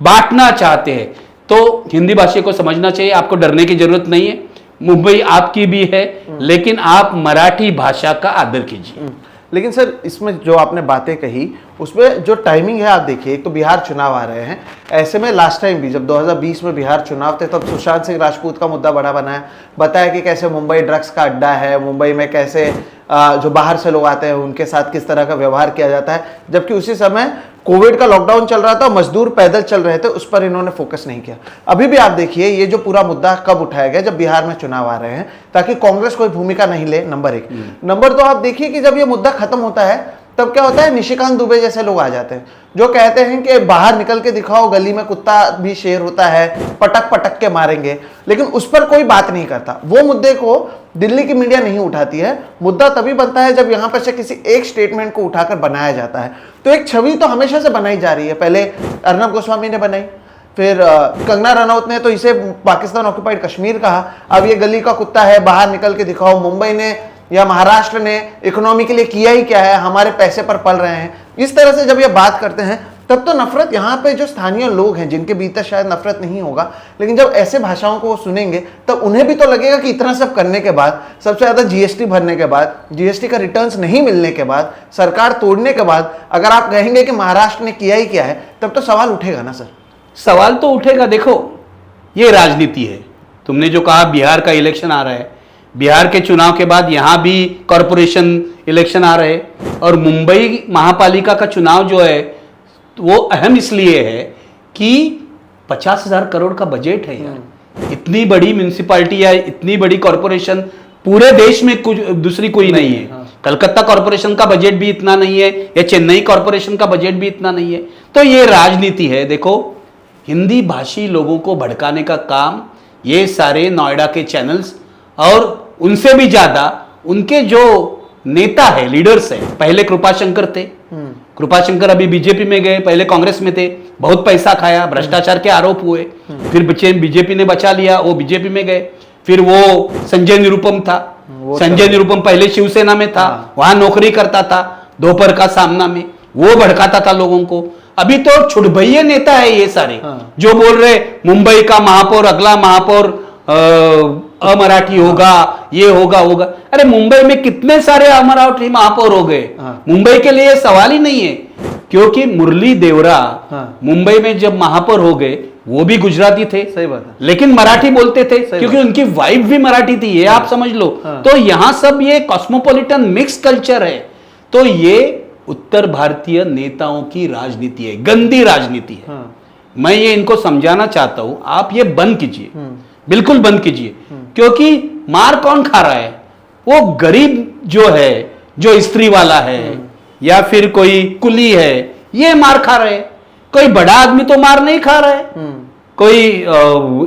बांटना चाहते हैं। तो हिंदी भाषी को समझना चाहिए, आपको डरने की जरूरत नहीं है। मुंबई आपकी भी है, लेकिन आप मराठी भाषा का आदर कीजिए। लेकिन सर, इसमें जो आपने बातें कही उसमें जो टाइमिंग है, आप देखिए, एक तो बिहार चुनाव आ रहे हैं। ऐसे में लास्ट टाइम भी जब 2020 में बिहार चुनाव थे, तब सुशांत सिंह राजपूत का मुद्दा बड़ा बनाया, बताया कि कैसे मुंबई ड्रग्स का अड्डा है, मुंबई में कैसे जो बाहर से लोग आते हैं उनके साथ किस तरह का व्यवहार किया जाता है। जबकि उसी समय कोविड का लॉकडाउन चल रहा था, मजदूर पैदल चल रहे थे, उस पर इन्होंने फोकस नहीं किया। अभी भी आप देखिए, ये जो पूरा मुद्दा कब उठाया गया, जब बिहार में चुनाव आ रहे हैं, ताकि कांग्रेस कोई भूमिका नहीं ले, नंबर 1। नंबर 2, आप देखिए कि जब ये मुद्दा खत्म होता है तब क्या होता है, निशिकांत दुबे जैसे लोग आ जाते हैं जो कहते हैं कि बाहर निकल के दिखाओ, गली में कुत्ता भी शेर होता है, पटक पटक के मारेंगे, लेकिन उस पर कोई बात नहीं करता। वो मुद्दे को दिल्ली की मीडिया नहीं उठाती है। मुद्दा तभी बनता है जब यहां पर से किसी एक स्टेटमेंट को उठाकर बनाया जाता है। तो एक छवि तो हमेशा से बनाई जा रही है, पहले अर्नब गोस्वामी ने बनाई, फिर कंगना रनौत ने तो इसे पाकिस्तान ऑक्युपाइड कश्मीर कहा, अब ये गली का कुत्ता है, बाहर निकल के दिखाओ। मुंबई ने या महाराष्ट्र ने इकोनॉमी के लिए किया ही क्या है, हमारे पैसे पर पल रहे हैं। इस तरह से जब ये बात करते हैं तब तो नफरत, यहाँ पे जो स्थानीय लोग हैं जिनके भीतर शायद नफरत नहीं होगा, लेकिन जब ऐसे भाषाओं को वो सुनेंगे तब उन्हें भी तो लगेगा कि इतना सब करने के बाद, सबसे ज्यादा जीएसटी भरने के बाद, जीएसटी का रिटर्न्स नहीं मिलने के बाद, सरकार तोड़ने के बाद अगर आप कहेंगे कि महाराष्ट्र ने किया ही क्या है, तब तो सवाल उठेगा ना सर। सवाल तो उठेगा। देखो, ये राजनीति है। तुमने जो कहा बिहार का इलेक्शन आ रहा है, बिहार के चुनाव के बाद यहां भी कॉरपोरेशन इलेक्शन आ रहे हैं, और मुंबई महापालिका का चुनाव जो है वो अहम इसलिए है कि 50,000 करोड़ का बजट है यार। इतनी बड़ी म्यूनिसिपैलिटी या इतनी बड़ी कॉरपोरेशन पूरे देश में कुछ दूसरी कोई नहीं है। कलकत्ता कॉरपोरेशन का बजट भी इतना नहीं है, या चेन्नई कॉरपोरेशन का बजट भी इतना नहीं है। तो ये राजनीति है। देखो, हिंदी भाषी लोगों को भड़काने का काम ये सारे नोएडा के चैनल्स, और उनसे भी ज्यादा उनके जो नेता है, लीडर्स है। पहले कृपाशंकर थे, कृपाशंकर अभी बीजेपी में गए, पहले कांग्रेस में थे, बहुत पैसा खाया, भ्रष्टाचार के आरोप हुए, फिर बीजेपी ने बचा लिया, वो बीजेपी में गए। फिर वो संजय निरुपम था, संजय निरुपम पहले शिवसेना में था, वहां नौकरी करता था दोपहर का सामना में, वो भड़काता था लोगों को। अभी तो छुटभैये नेता है ये सारे, जो बोल रहे मुंबई का महापौर, अगला महापौर अमराठी होगा, ये होगा। अरे मुंबई में कितने सारे अमराठी महापौर हो गए। मुंबई के लिए सवाल ही नहीं है, क्योंकि मुरली देवरा मुंबई में जब महापौर हो गए वो भी गुजराती थे, सही बात है, लेकिन मराठी बोलते थे, क्योंकि उनकी वाइफ भी मराठी थी, ये आप समझ लो। तो यहां सब ये कॉस्मोपॉलिटन मिक्स कल्चर है। तो ये उत्तर भारतीय नेताओं की राजनीति है, गंदी राजनीति है। मैं ये इनको समझाना चाहता हूं, आप ये बंद कीजिए, बिल्कुल बंद कीजिए। क्योंकि मार कौन खा रहा है? वो गरीब जो है, जो स्त्री वाला है या फिर कोई कुली है, ये मार खा रहे हैं। कोई बड़ा आदमी तो मार नहीं खा रहा है, कोई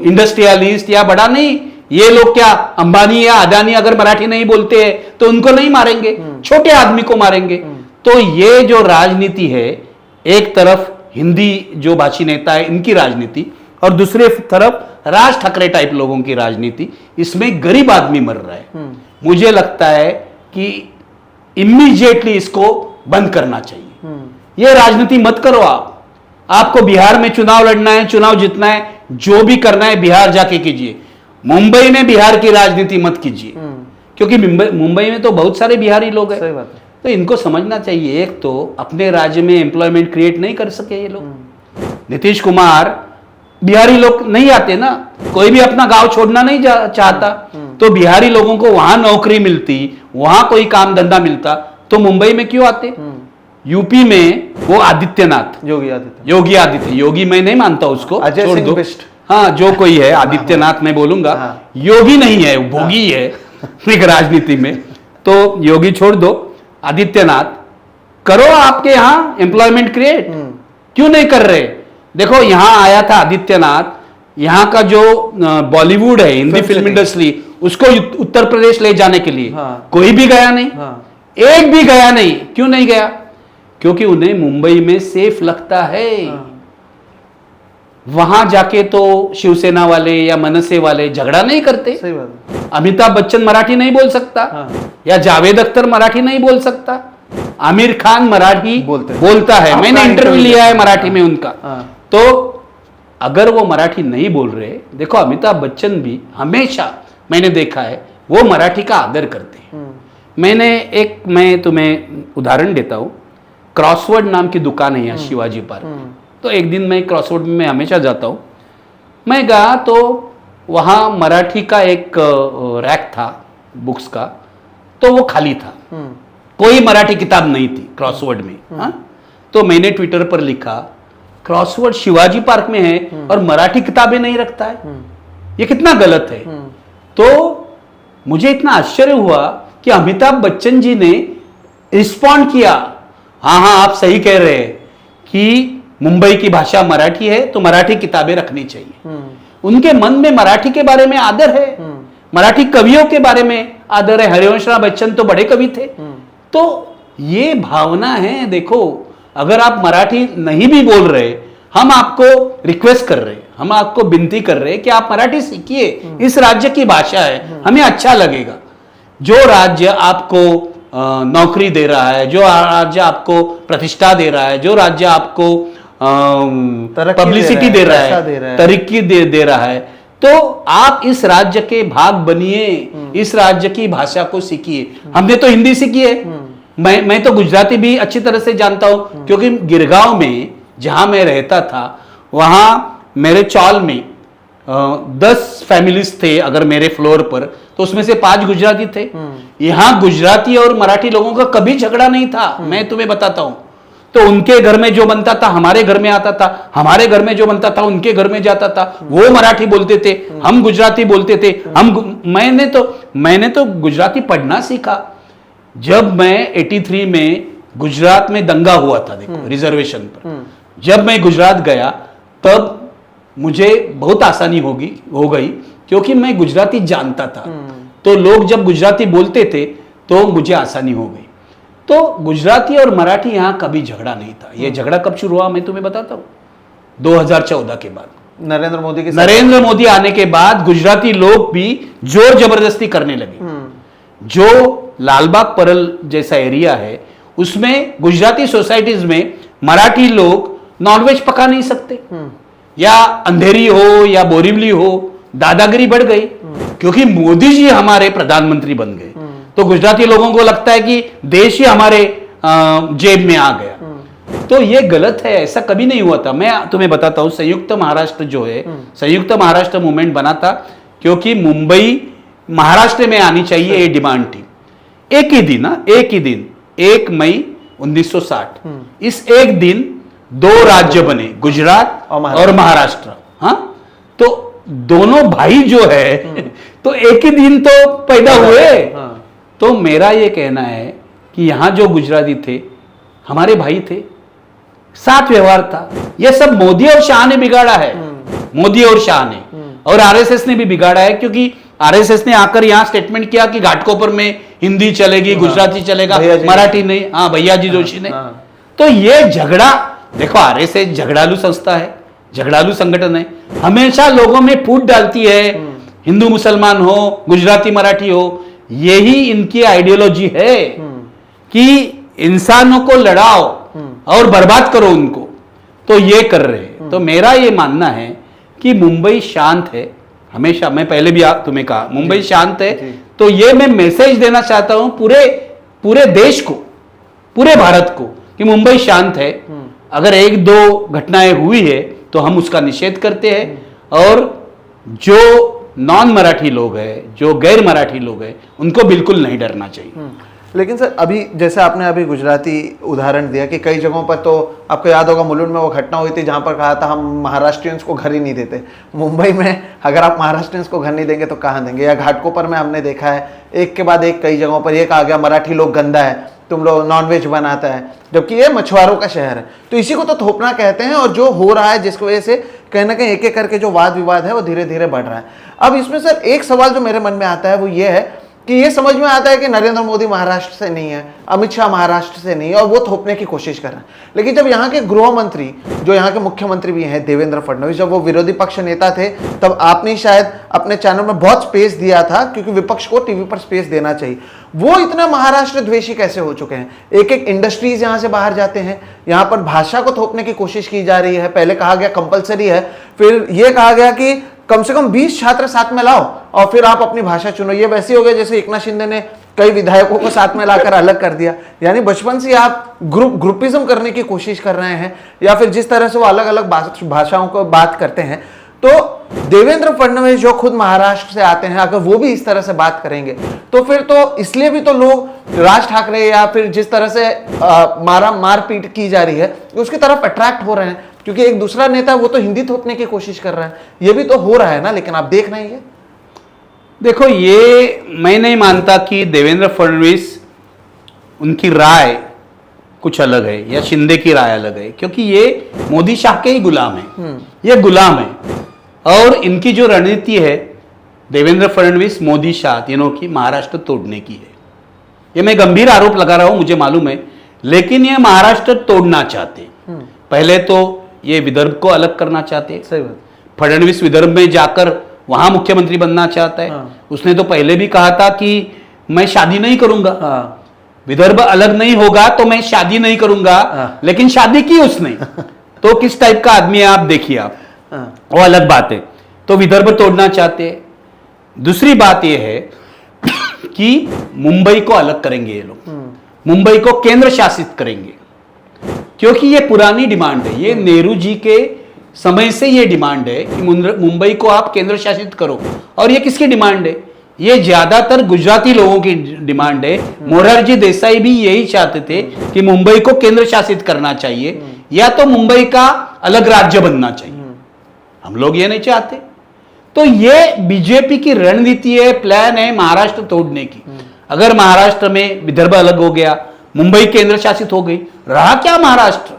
इंडस्ट्रियलिस्ट या बड़ा नहीं। ये लोग क्या, अंबानी या अदानी अगर मराठी नहीं बोलते हैं तो उनको नहीं मारेंगे, छोटे आदमी को मारेंगे। तो ये जो राजनीति है, एक तरफ हिंदी जो भाषी नेता है इनकी राजनीति, और दूसरे तरफ राज ठाकरे टाइप लोगों की राजनीति, इसमें गरीब आदमी मर रहा है। मुझे लगता है कि इमीडिएटली इसको बंद करना चाहिए। ये राजनीति मत करो आप। आपको बिहार में चुनाव लड़ना है, चुनाव जीतना है, जो भी करना है बिहार जाके कीजिए। मुंबई में बिहार की राजनीति मत कीजिए, क्योंकि मुंबई में तो बहुत सारे बिहारी लोग हैं। सही बात है। तो इनको समझना चाहिए, एक तो अपने राज्य में एम्प्लॉयमेंट क्रिएट नहीं कर सके ये लोग। नीतीश कुमार, बिहारी लोग नहीं आते ना, कोई भी अपना गांव छोड़ना नहीं चाहता, तो बिहारी लोगों को वहां नौकरी मिलती, वहां कोई काम धंधा मिलता, तो मुंबई में क्यों आते? यूपी में वो आदित्यनाथ, योगी आदित्य, योगी मैं नहीं मानता उसको, अजय छोड़ सिंह दो। बिष्ट, हाँ, जो कोई है आदित्यनाथ मैं बोलूंगा, योगी नहीं है, भोगी है एक राजनीति में। तो योगी छोड़ दो, आदित्यनाथ करो, आपके यहां एम्प्लॉयमेंट क्रिएट क्यों नहीं कर रहे? देखो, यहां आया था आदित्यनाथ, यहां का जो बॉलीवुड है, हिंदी फिल्म इंडस्ट्री, उसको उत्तर प्रदेश ले जाने के लिए कोई भी गया नहीं, एक भी गया नहीं। क्यों नहीं गया? क्योंकि उन्हें मुंबई में सेफ लगता है। वहां जाके तो शिवसेना वाले या मनसे वाले झगड़ा नहीं करते। सही बात है। अमिताभ बच्चन मराठी नहीं बोल सकता, या जावेद अख्तर मराठी नहीं बोल सकता, आमिर खान मराठी बोलता है। मैंने इंटरव्यू लिया है मराठी में उनका। तो अगर वो मराठी नहीं बोल रहे, देखो अमिताभ बच्चन भी हमेशा मैंने देखा है वो मराठी का आदर करते हैं। मैं तुम्हें उदाहरण देता हूं, क्रॉसवर्ड नाम की दुकान है यहाँ शिवाजी पार्क। तो एक दिन मैं क्रॉसवर्ड में हमेशा जाता हूँ, मैं गया तो वहाँ मराठी का एक रैक था बुक्स का, तो वो खाली था, कोई मराठी किताब नहीं थी क्रॉसवर्ड में। तो मैंने ट्विटर पर लिखा, क्रॉसवर्ड शिवाजी पार्क में है और मराठी किताबें नहीं रखता है, ये कितना गलत है। तो मुझे इतना आश्चर्य हुआ कि अमिताभ बच्चन जी ने रिस्पॉन्ड किया, हाँ हाँ, आप सही कह रहे हैं कि मुंबई की भाषा मराठी है तो मराठी किताबें रखनी चाहिए। उनके मन में मराठी के बारे में आदर है, मराठी कवियों के बारे में आदर है। हरिवंशराव बच्चन तो बड़े कवि थे। तो ये भावना है। देखो, अगर आप मराठी नहीं भी बोल रहे, हम आपको रिक्वेस्ट कर रहे हैं, हम आपको विनती कर रहे हैं कि आप मराठी सीखिए। इस राज्य की भाषा है, हमें अच्छा लगेगा। जो राज्य आपको नौकरी दे रहा है, जो राज्य आपको प्रतिष्ठा दे रहा है, जो राज्य आपको पब्लिसिटी दे रहा है, तरक्की दे रहा है, तो आप इस राज्य के भाग बनिए, इस राज्य की भाषा को सीखिए। हमने तो हिंदी सीखी है। मैं तो गुजराती भी अच्छी तरह से जानता हूं, क्योंकि गिरगांव में जहां मैं रहता था, वहां मेरे चौल में 10 फैमिलीज थे अगर मेरे फ्लोर पर, तो उसमें से 5 गुजराती थे। यहां गुजराती और मराठी लोगों का कभी झगड़ा नहीं था। मैं तुम्हें बताता हूं। तो उनके घर में जो बनता था हमारे घर में आता था, हमारे घर में जो बनता था उनके घर में जाता था। वो मराठी बोलते थे, हम गुजराती बोलते थे। मैंने तो गुजराती पढ़ना सीखा जब मैं 83 में गुजरात में दंगा हुआ था। देखो, रिजर्वेशन पर जब मैं गुजरात गया, तब मुझे बहुत आसानी हो गई, क्योंकि मैं गुजराती जानता था। तो लोग जब गुजराती बोलते थे तो मुझे आसानी हो गई। तो गुजराती और मराठी यहां कभी झगड़ा नहीं था। यह झगड़ा कब शुरू हुआ मैं तुम्हें बताता हूं, 2014 के बाद। नरेंद्र मोदी आने के बाद गुजराती लोग भी जोर जबरदस्ती करने लगे। जो लालबाग परल जैसा एरिया है, उसमें गुजराती सोसाइटीज में मराठी लोग नॉनवेज पका नहीं सकते, या अंधेरी हो या बोरीवली हो, दादागिरी बढ़ गई। क्योंकि मोदी जी हमारे प्रधानमंत्री बन गए, तो गुजराती लोगों को लगता है कि देश ही हमारे जेब में आ गया। तो ये गलत है, ऐसा कभी नहीं हुआ था। मैं तुम्हें बताता हूं, संयुक्त महाराष्ट्र जो है, संयुक्त महाराष्ट्र मूवमेंट बना था क्योंकि मुंबई महाराष्ट्र में आनी चाहिए, ये डिमांड थी। एक ही दिन 1 मई 1960, इस एक दिन 2 राज्य बने, गुजरात और महाराष्ट्र। हाँ, तो दोनों भाई जो है तो एक ही दिन तो पैदा हुए। तो मेरा ये कहना है कि यहां जो गुजराती थे हमारे भाई थे, साथ व्यवहार था। यह सब मोदी और शाह ने बिगाड़ा है, मोदी और शाह ने, और आरएसएस ने भी बिगाड़ा है। क्योंकि आरएसएस ने आकर यहां स्टेटमेंट किया कि घाटकोपर में हिंदी चलेगी, गुजराती चलेगा, मराठी नहीं। हाँ, भैया जी जोशी ने। तो ये झगड़ा, देखो, आरएसएस झगड़ालू संस्था है, झगड़ालू संगठन है, हमेशा लोगों में फूट डालती है। हिंदू मुसलमान हो, गुजराती मराठी हो, यही इनकी आइडियोलॉजी है कि इंसानों को लड़ाओ और बर्बाद करो उनको। तो ये कर रहे हैं। तो मेरा ये मानना है कि मुंबई शांत है हमेशा। मैं पहले भी तुम्हें कहा मुंबई शांत है। तो ये मैं मैसेज देना चाहता हूं पूरे देश को, पूरे भारत को, कि मुंबई शांत है। अगर 1-2 घटनाएं हुई है तो हम उसका निषेध करते हैं, और जो नॉन मराठी लोग हैं, जो गैर मराठी लोग हैं, उनको बिल्कुल नहीं डरना चाहिए। लेकिन सर, अभी जैसे आपने अभी गुजराती उदाहरण दिया कि कई जगहों पर तो आपको याद होगा, मुलुंड में वो घटना हुई थी जहां पर कहा था हम महाराष्ट्रियंस को घर ही नहीं देते। मुंबई में अगर आप महाराष्ट्रियंस को घर नहीं देंगे तो कहाँ देंगे? या घाटकोपर में हमने देखा है एक के बाद एक कई जगहों पर ये कहा गया मराठी लोग गंदा है, तुम लोग नॉनवेज बनाता है, जबकि ये मछुआरों का शहर है। तो इसी को तो थोपना कहते हैं। और जो हो रहा है, जिसकी वजह से कहीं ना कहीं एक एक करके जो वाद विवाद है वो धीरे धीरे बढ़ रहा है। अब इसमें सर एक सवाल जो मेरे मन में आता है वो ये है कि ये समझ में आता है कि नरेंद्र मोदी महाराष्ट्र से नहीं है, अमित शाह महाराष्ट्र से नहीं है, और वो थोपने की कोशिश कर रहे हैं। लेकिन जब यहाँ के गृह मंत्री, जो यहाँ के मुख्यमंत्री भी हैं, देवेंद्र फडणवीस, जब वो विरोधी पक्ष नेता थे, तब आपने शायद अपने चैनल में बहुत स्पेस दिया था, क्योंकि विपक्ष को टीवी पर स्पेस देना चाहिए। वो इतना महाराष्ट्र द्वेषी कैसे हो चुके हैं? एक एक इंडस्ट्रीज यहाँ से बाहर जाते हैं, यहाँ पर भाषा को थोपने की कोशिश की जा रही है। पहले कहा गया कंपलसरी है, फिर यह कहा गया कि कम से कम 20 छात्र साथ में लाओ और फिर आप अपनी भाषा चुनो। ये वैसे हो गया जैसे एकनाथ शिंदे ने कई विधायकों को साथ में लाकर अलग कर दिया। यानी बचपन से आप ग्रुपिज्म करने की कोशिश कर रहे हैं, या फिर जिस तरह से वो अलग अलग भाषाओं को बात करते हैं। तो देवेंद्र फडणवीस जो खुद महाराष्ट्र से आते हैं, अगर वो भी इस तरह से बात करेंगे तो फिर तो इसलिए भी तो लोग राज ठाकरे या फिर जिस तरह से मारपीट की जा रही है उसकी तरफ अट्रैक्ट हो रहे हैं, क्योंकि एक दूसरा नेता वो तो हिंदी थोपने की कोशिश कर रहा है। ये भी तो हो रहा है ना, लेकिन आप देख नहीं है। देखो, ये मैं नहीं मानता कि देवेंद्र फडणवीस उनकी राय कुछ अलग है या शिंदे की राय अलग है, क्योंकि ये मोदी शाह के ही गुलाम है, ये गुलाम है। और इनकी जो रणनीति है देवेंद्र फडणवीस मोदी शाह तीनों की महाराष्ट्र तोड़ने की है। ये मैं गंभीर आरोप लगा रहा हूं, मुझे मालूम है, लेकिन ये महाराष्ट्र तोड़ना चाहते। पहले तो ये विदर्भ को अलग करना चाहते। सही बात। फडणवीस विदर्भ में जाकर वहां मुख्यमंत्री बनना चाहता है। उसने तो पहले भी कहा था कि मैं शादी नहीं करूंगा, विदर्भ अलग नहीं होगा तो मैं शादी नहीं करूंगा, लेकिन शादी की उसने। तो किस टाइप का आदमी है आप देखिए आप, वो अलग बात है। तो विदर्भ तोड़ना चाहते हैं। दूसरी बात यह है कि मुंबई को अलग करेंगे ये लोग, मुंबई को केंद्र शासित करेंगे, क्योंकि ये पुरानी डिमांड है, ये नेहरू जी के समय से ये डिमांड है कि मुंबई को आप केंद्र शासित करो। और ये किसकी डिमांड है? ये ज्यादातर गुजराती लोगों की डिमांड है। मोरारजी देसाई भी यही चाहते थे कि मुंबई को केंद्र शासित करना चाहिए या तो मुंबई का अलग राज्य बनना चाहिए। हम लोग ये नहीं चाहते। तो ये बीजेपी की रणनीति है, प्लान है महाराष्ट्र तोड़ने की। अगर महाराष्ट्र में विदर्भ अलग हो गया, मुंबई केंद्र शासित हो गई, रहा क्या महाराष्ट्र?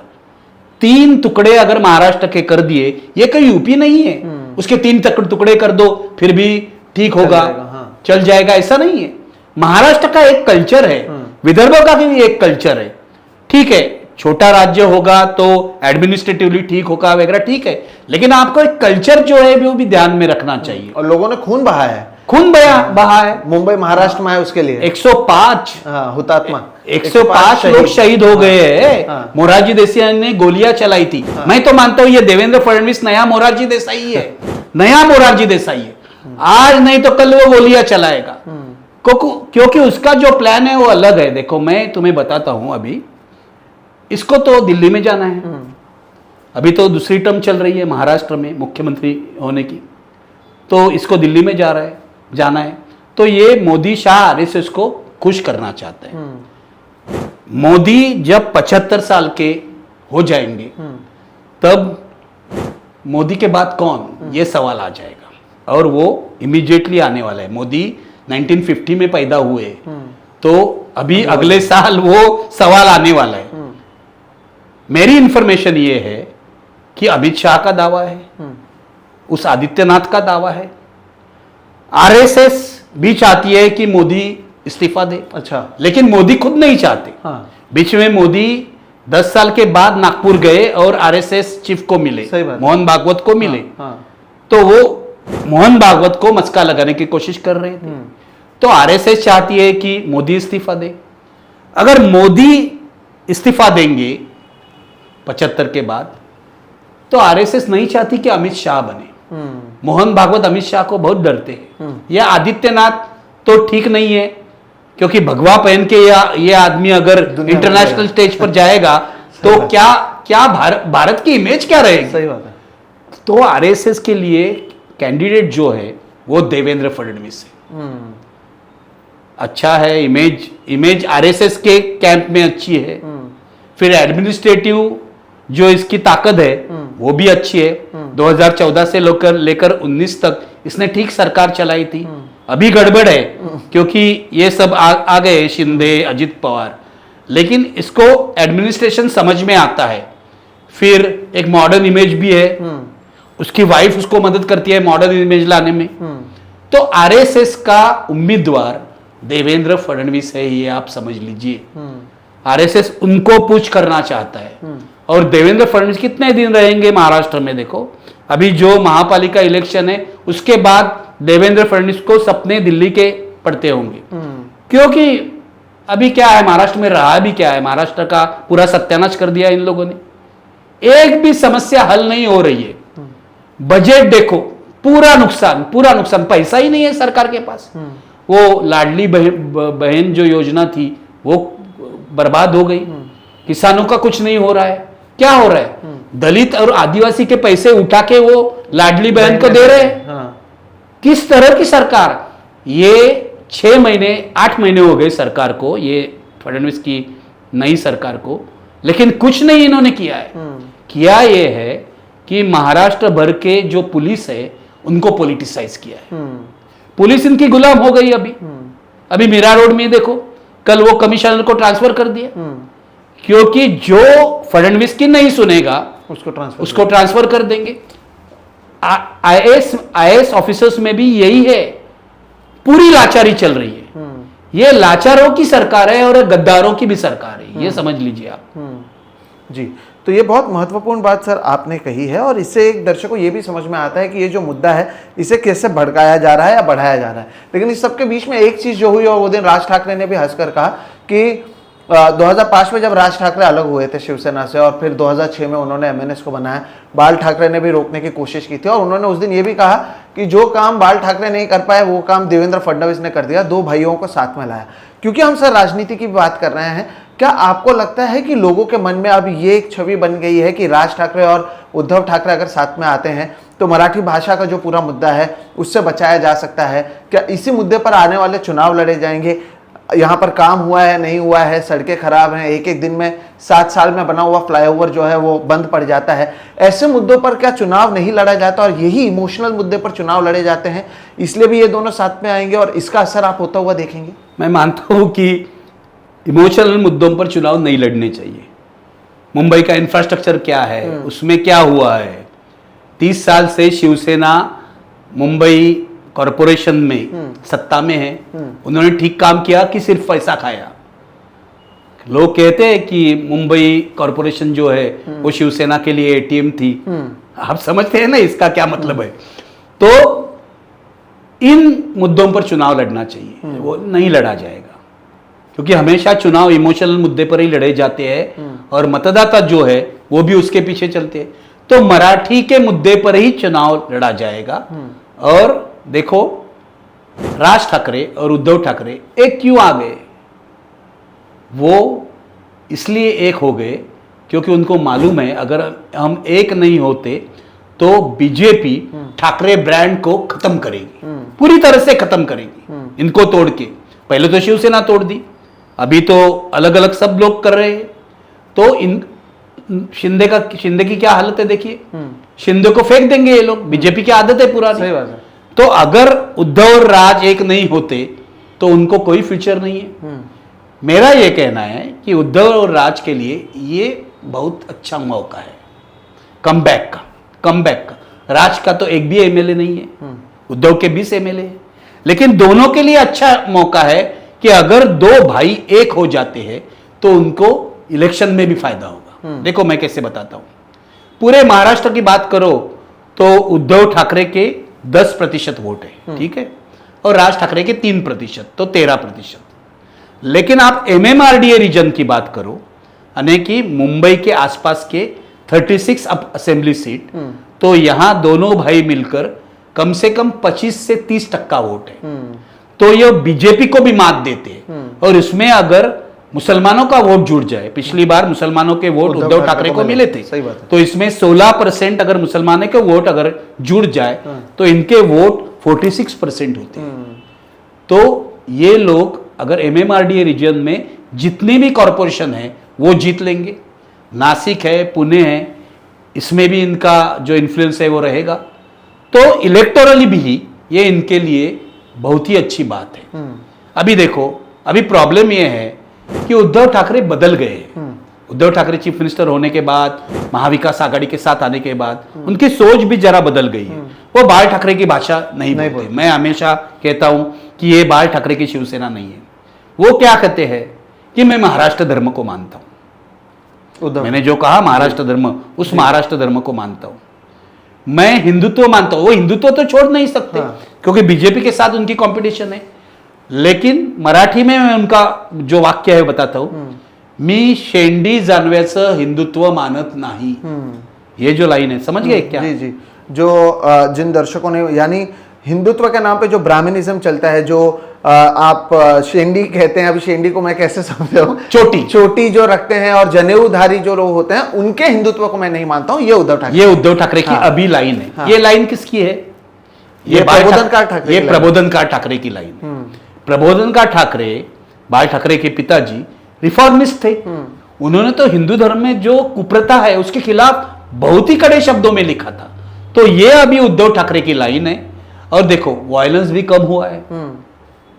3 टुकड़े अगर महाराष्ट्र के कर दिए, ये कोई यूपी नहीं है उसके 3 टुकड़े कर दो फिर भी ठीक होगा, चल जाएगा, ऐसा नहीं है। महाराष्ट्र का एक कल्चर है, विदर्भ का भी एक कल्चर है। ठीक है, छोटा राज्य होगा तो एडमिनिस्ट्रेटिवली ठीक होगा वगैरह, ठीक है, लेकिन आपको एक कल्चर जो है वो भी ध्यान में रखना चाहिए। और लोगों ने खून बहा है, खून बहा है। मुंबई महाराष्ट्र में है, उसके लिए 105 हुतात्मा 105 लोग शहीद हो गए हैं। मोरारजी देसाई ने गोलियां चलाई थी। मैं तो मानता हूं ये देवेंद्र फडणवीस नया मोरारजी देसाई है, नया मोरारजी देसाई है। आज नहीं तो कल वो गोलियां चलाएगा, क्योंकि उसका जो प्लान है वो अलग है। देखो मैं तुम्हें बताता हूं, अभी इसको तो दिल्ली में जाना है, अभी तो दूसरी टर्म चल रही है महाराष्ट्र में मुख्यमंत्री होने की, तो इसको दिल्ली में जाना है। तो ये मोदी शाह आरएसएस को खुश करना चाहते हैं। मोदी जब 75 साल के हो जाएंगे तब मोदी के बाद कौन, ये सवाल आ जाएगा। और वो इमीडिएटली आने वाला है। मोदी 1950 में पैदा हुए, तो अभी अगले साल वो सवाल आने वाला है। मेरी इंफॉर्मेशन ये है कि अमित शाह का दावा है, उस आदित्यनाथ का दावा है, आरएसएस भी चाहती है कि मोदी इस्तीफा दे। अच्छा, लेकिन मोदी खुद नहीं चाहते। बीच में मोदी 10 साल के बाद नागपुर गए और आरएसएस चीफ को मिले, मोहन भागवत को मिले। तो वो मोहन भागवत को मस्का लगाने की कोशिश कर रहे थे। तो आरएसएस चाहती है कि मोदी इस्तीफा दे। अगर मोदी इस्तीफा देंगे 75 के बाद, तो आरएसएस नहीं चाहती कि अमित शाह बने। मोहन भागवत अमित शाह को बहुत डरते हैं। यह आदित्यनाथ तो ठीक नहीं है, क्योंकि भगवा पहन के ये आदमी अगर इंटरनेशनल स्टेज पर जाएगा तो क्या भारत की इमेज क्या रहेगी? सही बात है। तो आरएसएस के लिए कैंडिडेट जो है वो देवेंद्र फडणवीस है। अच्छा है, इमेज आरएसएस के कैंप में अच्छी है। फिर एडमिनिस्ट्रेटिव जो इसकी ताकत है वो भी अच्छी है। 2014 से लेकर 19 तक इसने ठीक सरकार चलाई थी। अभी गड़बड़ है क्योंकि ये सब आ गए शिंदे, अजित पवार, लेकिन इसको एडमिनिस्ट्रेशन समझ में आता है। फिर एक मॉडर्न इमेज भी है, उसकी वाइफ उसको मदद करती है मॉडर्न इमेज लाने में। तो आरएसएस का उम्मीदवार देवेंद्र फडणवीस है, ये आप समझ लीजिए। आरएसएस उनको पूछ करना चाहता है। और देवेंद्र फडणवीस कितने दिन रहेंगे महाराष्ट्र में? देखो अभी जो महापालिका इलेक्शन है उसके बाद देवेंद्र फडणवीस को सपने दिल्ली के पड़ते होंगे, क्योंकि अभी क्या है महाराष्ट्र में, रहा भी क्या है, महाराष्ट्र का पूरा सत्यानाश कर दिया इन लोगों ने। एक भी समस्या हल नहीं हो रही है। बजट देखो, पूरा नुकसान, पैसा ही नहीं है सरकार के पास। वो लाडली बहन जो योजना थी वो बर्बाद हो गई। किसानों का कुछ नहीं हो रहा है। क्या हो रहा है? दलित और आदिवासी के पैसे उठा के वो लाडली बहन को दे रहे हैं। किस तरह की सरकार? ये 6 महीने 8 महीने हो गए सरकार को, ये फडणवीस की नई सरकार को, लेकिन कुछ नहीं इन्होंने किया है। किया ये है कि महाराष्ट्र भर के जो पुलिस है उनको पॉलिटिसाइज किया है। पुलिस इनकी गुलाम हो गई। अभी मीरा रोड में देखो, कल वो कमिश्नर को ट्रांसफर कर दिया। क्योंकि जो फडणवीस की नहीं सुनेगा उसको ट्रांसफर कर देंगे। आईएएस ऑफिसर्स में भी यही है, पूरी लाचारी चल रही है। ये लाचारों की सरकार है और गद्दारों की भी सरकार है, ये समझ लीजिए आप। जी, तो ये बहुत महत्वपूर्ण बात सर आपने कही है, और इससे एक दर्शक को ये भी समझ में आता है कि ये जो मुद्दा है इसे कैसे भड़काया जा रहा है या बढ़ाया जा रहा है। लेकिन इस सबके बीच में एक चीज जो हुई, और वो दिन राज ठाकरे ने भी हंसकर कहा कि 2005 में जब राज ठाकरे अलग हुए थे शिवसेना से, और फिर 2006 में उन्होंने एमएनएस को बनाया, बाल ठाकरे ने भी रोकने की कोशिश की थी, और उन्होंने उस दिन ये भी कहा कि जो काम बाल ठाकरे नहीं कर पाए वो काम देवेंद्र फडणवीस ने कर दिया, दो भाइयों को साथ में लाया। क्योंकि हम सर राजनीति की बात कर रहे हैं, क्या आपको लगता है कि लोगों के मन में अब ये एक छवि बन गई है कि राज ठाकरे और उद्धव ठाकरे अगर साथ में आते हैं तो मराठी भाषा का जो पूरा मुद्दा है उससे बचाया जा सकता है? क्या इसी मुद्दे पर आने वाले चुनाव लड़े जाएंगे? यहाँ पर काम हुआ है, नहीं हुआ है, सड़कें खराब हैं, एक एक दिन में 7 साल में बना हुआ फ्लाईओवर जो है वो बंद पड़ जाता है, ऐसे मुद्दों पर क्या चुनाव नहीं लड़ा जाता, और यही इमोशनल मुद्दे पर चुनाव लड़े जाते हैं, इसलिए भी ये दोनों साथ में आएंगे और इसका असर आप होता हुआ देखेंगे? मैं मानता हूं कि इमोशनल मुद्दों पर चुनाव नहीं लड़ने चाहिए। मुंबई का इंफ्रास्ट्रक्चर क्या है, उसमें क्या हुआ है, 30 साल से शिवसेना मुंबई कॉरपोरेशन में सत्ता में है, उन्होंने ठीक काम किया कि सिर्फ पैसा खाया? लोग कहते हैं कि मुंबई कॉरपोरेशन जो है वो शिवसेना के लिए एटीएम थी। आप समझते हैं ना इसका क्या मतलब है? तो इन मुद्दों पर चुनाव लड़ना चाहिए, वो नहीं लड़ा जाएगा, क्योंकि हमेशा चुनाव इमोशनल मुद्दे पर ही लड़े जाते हैं और मतदाता जो है वो भी उसके पीछे चलते हैं। तो मराठी के मुद्दे पर ही चुनाव लड़ा जाएगा। और देखो, राज ठाकरे और उद्धव ठाकरे एक क्यों आ गए? वो इसलिए एक हो गए क्योंकि उनको मालूम है अगर हम एक नहीं होते तो बीजेपी ठाकरे ब्रांड को खत्म करेगी, पूरी तरह से खत्म करेगी इनको तोड़ के। पहले तो शिवसेना तोड़ दी, अभी तो अलग अलग सब लोग कर रहे हैं। तो इन शिंदे की क्या हालत है देखिए, शिंदे को फेंक देंगे ये लोग, बीजेपी की आदत है पुरानी। सही बात है। तो अगर उद्धव और राज एक नहीं होते तो उनको कोई फ्यूचर नहीं है। मेरा यह कहना है कि उद्धव और राज के लिए ये बहुत अच्छा मौका है कमबैक का। राज का तो एक भी एमएलए नहीं है, उद्धव के 20 एमएलए है, लेकिन दोनों के लिए अच्छा मौका है कि अगर दो भाई एक हो जाते हैं तो उनको इलेक्शन में भी फायदा होगा। देखो मैं कैसे बताता हूं, पूरे महाराष्ट्र की बात करो तो उद्धव ठाकरे के 10% वोट है, ठीक है, और राज ठाकरे के 3%, तो 13%। लेकिन आप एमएमआरडीए रीजन की बात करो, यानी कि मुंबई के आसपास के 36 असेंबली सीट, तो यहां दोनों भाई मिलकर कम से कम 25 से 30% वोट है। तो ये बीजेपी को भी मात देते हैं। और इसमें अगर मुसलमानों का वोट जुड़ जाए, पिछली बार मुसलमानों के वोट उद्धव ठाकरे को मिले थे, सही बात है। तो इसमें 16% अगर मुसलमानों के वोट अगर जुड़ जाए तो इनके वोट 46% होते हैं। तो ये लोग अगर एमएमआरडीए रीजन में जितनी भी कॉरपोरेशन है वो जीत लेंगे। नासिक है, पुणे है, इसमें भी इनका जो इन्फ्लुएंस है वो रहेगा। तो इलेक्टोरली भी ये इनके लिए बहुत ही अच्छी बात है। अभी देखो, अभी प्रॉब्लम ये है कि उद्धव ठाकरे बदल गए। उद्धव ठाकरे चीफ मिनिस्टर होने के बाद, महाविकास आघाड़ी के साथ आने के बाद उनकी सोच भी जरा बदल गई है। वो बाल ठाकरे की भाषा नहीं बोलते। मैं हमेशा कहता हूं कि ये बाल ठाकरे की शिवसेना नहीं है। वो क्या कहते हैं कि मैं महाराष्ट्र धर्म को मानता हूं। मैंने जो कहा महाराष्ट्र धर्म, उस महाराष्ट्र धर्म को मानता हूं। मैं हिंदुत्व मानता हूं, वो हिंदुत्व तो छोड़ नहीं सकते क्योंकि बीजेपी के साथ उनकी कंपटीशन है। लेकिन मराठी में मैं उनका जो वाक्य है बताता हूं, मी शेंडी जानव्याचं हिंदुत्व मानत नाही। ये जो लाइन है, समझ गए क्या? जी जी, जो जिन दर्शकों ने, यानी हिंदुत्व के नाम पे जो ब्राह्मणिज्म चलता है, जो आप शेंडी कहते हैं, अभी शेंडी को मैं कैसे समझाऊं, चोटी जो रखते हैं और जनेऊधारी जो लोग होते हैं, उनके हिंदुत्व को मैं नहीं मानता हूं। ये उद्धव ठाकरे की अभी लाइन है। ये लाइन किसकी है? ये प्रबोधनकार ठाकरे की लाइन। प्रबोधनकार ठाकरे, बाल ठाकरे के पिताजी रिफॉर्मिस्ट थे। उन्होंने तो हिंदू धर्म में जो कुप्रथा है उसके खिलाफ बहुत ही कड़े शब्दों में लिखा था। तो ये अभी उद्धव ठाकरे की लाइन है। और देखो, वायलेंस भी कम हुआ है।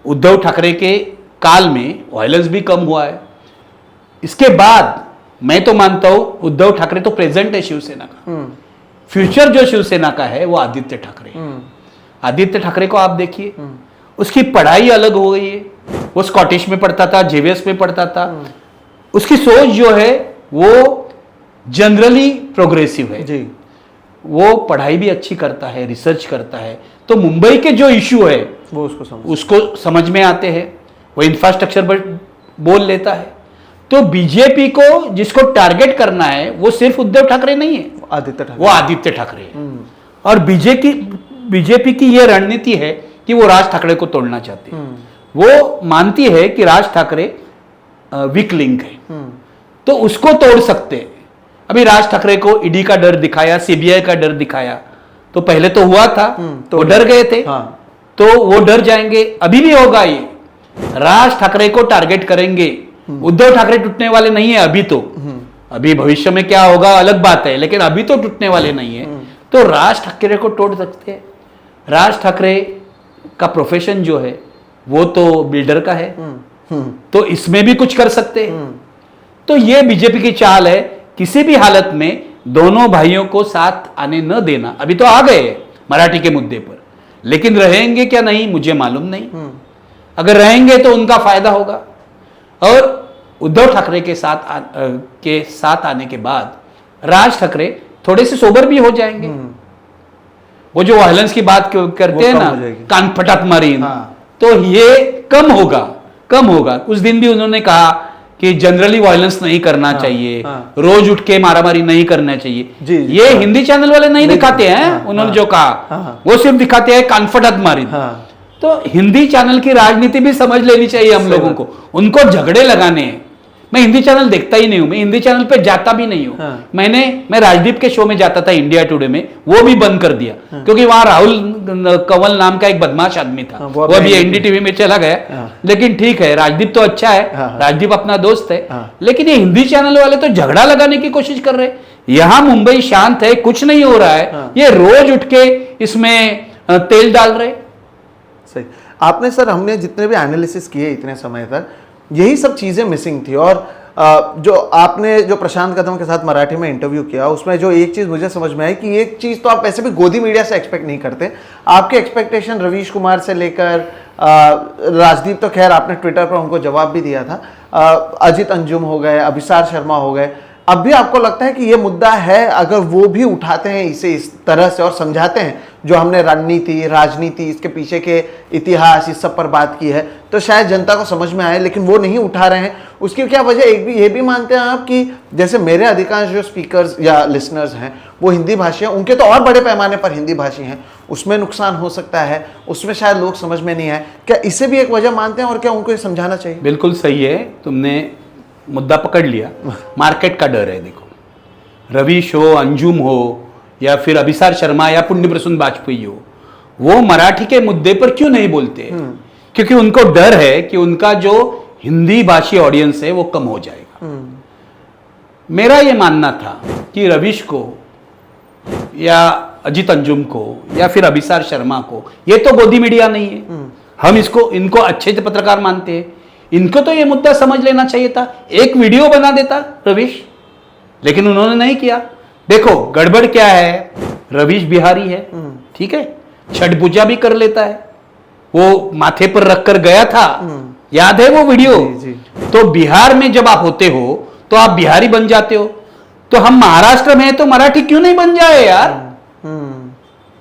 उद्धव ठाकरे के काल में वायलेंस भी कम हुआ है। इसके बाद मैं तो मानता हूं उद्धव ठाकरे तो प्रेजेंट है शिवसेना का, फ्यूचर जो शिवसेना का है वो आदित्य ठाकरे है। आदित्य ठाकरे को आप देखिए, उसकी पढ़ाई अलग हो गई है, वो स्कॉटिश में पढ़ता था, जेवीएस में पढ़ता था, उसकी सोच जो है वो जनरली प्रोग्रेसिव है जी। वो पढ़ाई भी अच्छी करता है, रिसर्च करता है, तो मुंबई के जो इश्यू है वो उसको समझ में आते हैं, वो इंफ्रास्ट्रक्चर पर बोल लेता है। तो बीजेपी को जिसको टारगेट करना है वो सिर्फ उद्धव ठाकरे नहीं है, वो आदित्य ठाकरे है। और बीजेपी की ये रणनीति है कि वो राज ठाकरे को तोड़ना चाहती है। वो मानती है कि राज ठाकरे वीक लिंक है, तो उसको तोड़ सकते हैं। अभी राज ठाकरे को ईडी का डर दिखाया, सीबीआई का डर दिखाया, तो पहले तो हुआ था, तो वो डर गए थे। तो वो डर जाएंगे, अभी भी होगा ये, राज ठाकरे को टारगेट करेंगे। उद्धव ठाकरे टूटने वाले नहीं है अभी तो, अभी भविष्य में क्या होगा अलग बात है, लेकिन अभी तो टूटने वाले नहीं है। तो राज ठाकरे को तोड़ सकते हैं। राज ठाकरे का प्रोफेशन जो है वो तो बिल्डर का है, तो इसमें भी कुछ कर सकते हैं। तो ये बीजेपी की चाल है, किसी भी हालत में दोनों भाइयों को साथ आने न देना। अभी तो आ गए मराठी के मुद्दे पर, लेकिन रहेंगे क्या नहीं मुझे मालूम नहीं। अगर रहेंगे तो उनका फायदा होगा, और उद्धव ठाकरे के साथ आने के बाद राज ठाकरे थोड़े से सोबर भी हो जाएंगे। वो जो वायलेंस की बात करते हैं ना, कान फटात मारी, तो ये कम होगा। उस दिन भी उन्होंने कहा कि जनरली वायलेंस नहीं करना चाहिए, रोज उठ के मारामारी नहीं करना चाहिए। ये हिंदी चैनल वाले नहीं दिखाते हैं, उन्होंने जो कहा वो सिर्फ दिखाते हैं कान फटात मारी। तो हिंदी चैनल की राजनीति भी समझ लेनी चाहिए हम लोगों को, उनको झगड़े लगाने हैं। मैं हिंदी चैनल देखता ही नहीं हूं, मैं हिंदी चैनल पे जाता भी नहीं हूं। मैं राजदीप के शो में जाता था इंडिया टुडे में, वो भी बंद कर दिया, क्योंकि वहां राहुल कंवल नाम का एक बदमाश आदमी था, वो अभी एनडीटीवी में चला गया। लेकिन ठीक है, राजदीप तो अच्छा है, राजदीप अपना दोस्त है, लेकिन ये हिंदी चैनल वाले तो झगड़ा लगाने की कोशिश कर रहे हैं। यहां मुंबई शांत है, कुछ नहीं हो रहा है, ये रोज उठ के इसमें तेल डाल रहे। सही आपने सर, हमने जितने भी एनालिसिस किए इतने समय तक, यही सब चीज़ें मिसिंग थी। और जो आपने जो प्रशांत कदम के साथ मराठी में इंटरव्यू किया, उसमें जो एक चीज़ मुझे समझ में आई कि एक चीज़ तो आप वैसे भी गोदी मीडिया से एक्सपेक्ट नहीं करते। आपके एक्सपेक्टेशन रवीश कुमार से लेकर राजदीप, तो खैर आपने ट्विटर पर उनको जवाब भी दिया था, अजित अंजुम हो गए, अभिसार शर्मा हो गए, अब भी आपको लगता है कि ये मुद्दा है, अगर वो भी उठाते हैं इसे इस तरह से और समझाते हैं जो हमने रणनीति, राजनीति, इसके पीछे के इतिहास, इस सब पर बात की है, तो शायद जनता को समझ में आए, लेकिन वो नहीं उठा रहे हैं। उसकी क्या वजह? एक भी ये भी मानते हैं आप कि जैसे मेरे अधिकांश जो स्पीकर्स या लिसनर्स हैं वो हिंदी भाषी हैं, उनके तो और बड़े पैमाने पर हिंदी भाषी हैं, उसमें नुकसान हो सकता है, उसमें शायद लोग समझ में नहीं आए, क्या इसे भी एक वजह मानते हैं और क्या उनको ये समझाना चाहिए? बिल्कुल सही है, तुमने मुद्दा पकड़ लिया। मार्केट का डर है। देखो, रवीश हो, अंजुम हो, या फिर अभिसार शर्मा या पुण्य प्रसून वाजपेयी हो, वो मराठी के मुद्दे पर क्यों नहीं बोलते? क्योंकि उनको डर है कि उनका जो हिंदी भाषी ऑडियंस है वो कम हो जाएगा। मेरा ये मानना था कि रवीश को या अजित अंजुम को या फिर अभिसार शर्मा को, ये तो गोदी मीडिया नहीं है, हम इनको अच्छे पत्रकार मानते हैं, इनको तो ये मुद्दा समझ लेना चाहिए था, एक वीडियो बना देता रवीश, लेकिन उन्होंने नहीं किया। देखो गड़बड़ क्या है, रवीश बिहारी है, ठीक है, छठ पूजा भी कर लेता है, वो माथे पर रखकर गया था, याद है वो वीडियो? जी। तो बिहार में जब आप होते हो तो आप बिहारी बन जाते हो, तो हम महाराष्ट्र में हैं तो मराठी क्यों नहीं बन जाए यार?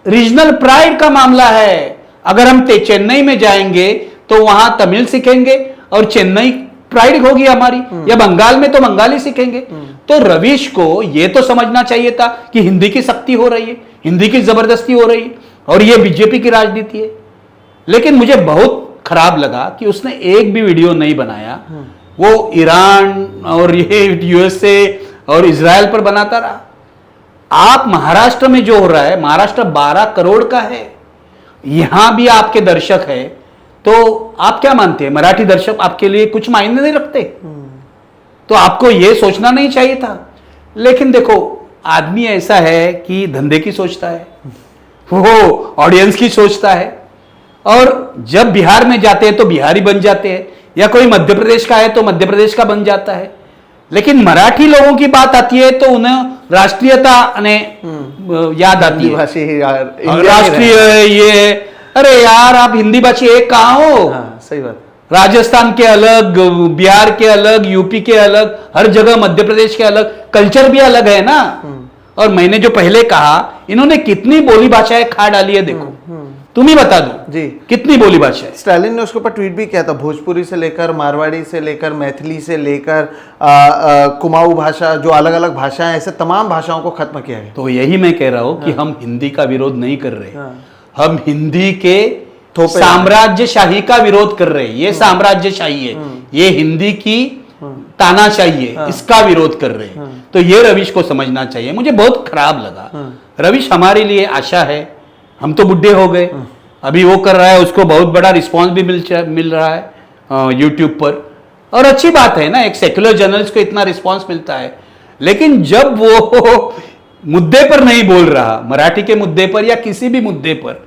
रीजनल प्राइड का मामला है। अगर हम चेन्नई में जाएंगे तो वहां तमिल सीखेंगे और चेन्नई प्राइड होगी हमारी, या बंगाल में तो बंगाली सीखेंगे। तो रवीश को यह तो समझना चाहिए था कि हिंदी की सख्ती हो रही है, हिंदी की जबरदस्ती हो रही है, और यह बीजेपी की राजनीति है। लेकिन मुझे बहुत खराब लगा कि उसने एक भी वीडियो नहीं बनाया, वो ईरान और ये यूएसए और इजराइल पर बनाता रहा। आप महाराष्ट्र में जो हो रहा है, महाराष्ट्र 12 करोड़ का है, यहां भी आपके दर्शक है, तो आप क्या मानते हैं, मराठी दर्शक आपके लिए कुछ मायने नहीं रखते? तो आपको यह सोचना नहीं चाहिए था। लेकिन देखो, आदमी ऐसा है कि धंधे की सोचता है, वो ऑडियंस की सोचता है, और जब बिहार में जाते हैं तो बिहारी बन जाते हैं, या कोई मध्य प्रदेश का है तो मध्य प्रदेश का बन जाता है। लेकिन मराठी लोगों की बात आती है तो उन्हें राष्ट्रीयता ने याद आती है, भाषी यार, इंडिया में राष्ट्रीय ये, अरे यार आप हिंदी भाषी एक कहाँ हो? हाँ, सही बात। राजस्थान के अलग, बिहार के अलग, यूपी के अलग, हर जगह मध्य प्रदेश के अलग, कल्चर भी अलग है ना। और मैंने जो पहले कहा, इन्होंने कितनी बोली भाषाएं खा डाली है, देखो तुम ही बता दो जी, कितनी बोली भाषा है। स्टालिन ने उसके ऊपर ट्वीट भी किया था, भोजपुरी से लेकर मारवाड़ी से लेकर मैथिली से लेकर कुमाऊं भाषा, जो अलग अलग भाषाएं, ऐसे तमाम भाषाओं को खत्म किया गया। तो यही मैं कह रहा हूं कि हम हिंदी का विरोध नहीं कर रहे, हम हिंदी के साम्राज्यशाही का विरोध कर रहे हैं। ये साम्राज्यशाही है, ये हिंदी की तानाशाही है, इसका विरोध कर रहे हैं। तो ये रविश को समझना चाहिए। मुझे बहुत खराब लगा। रविश हमारे लिए आशा है, हम तो बुढ़े हो गए, अभी वो कर रहा है, उसको बहुत बड़ा रिस्पांस भी मिल रहा है यूट्यूब पर, और अच्छी बात है ना, एक सेक्युलर जर्नलिस्ट को इतना रिस्पांस मिलता है। लेकिन जब वो मुद्दे पर नहीं बोल रहा, मराठी के मुद्दे पर या किसी भी मुद्दे पर,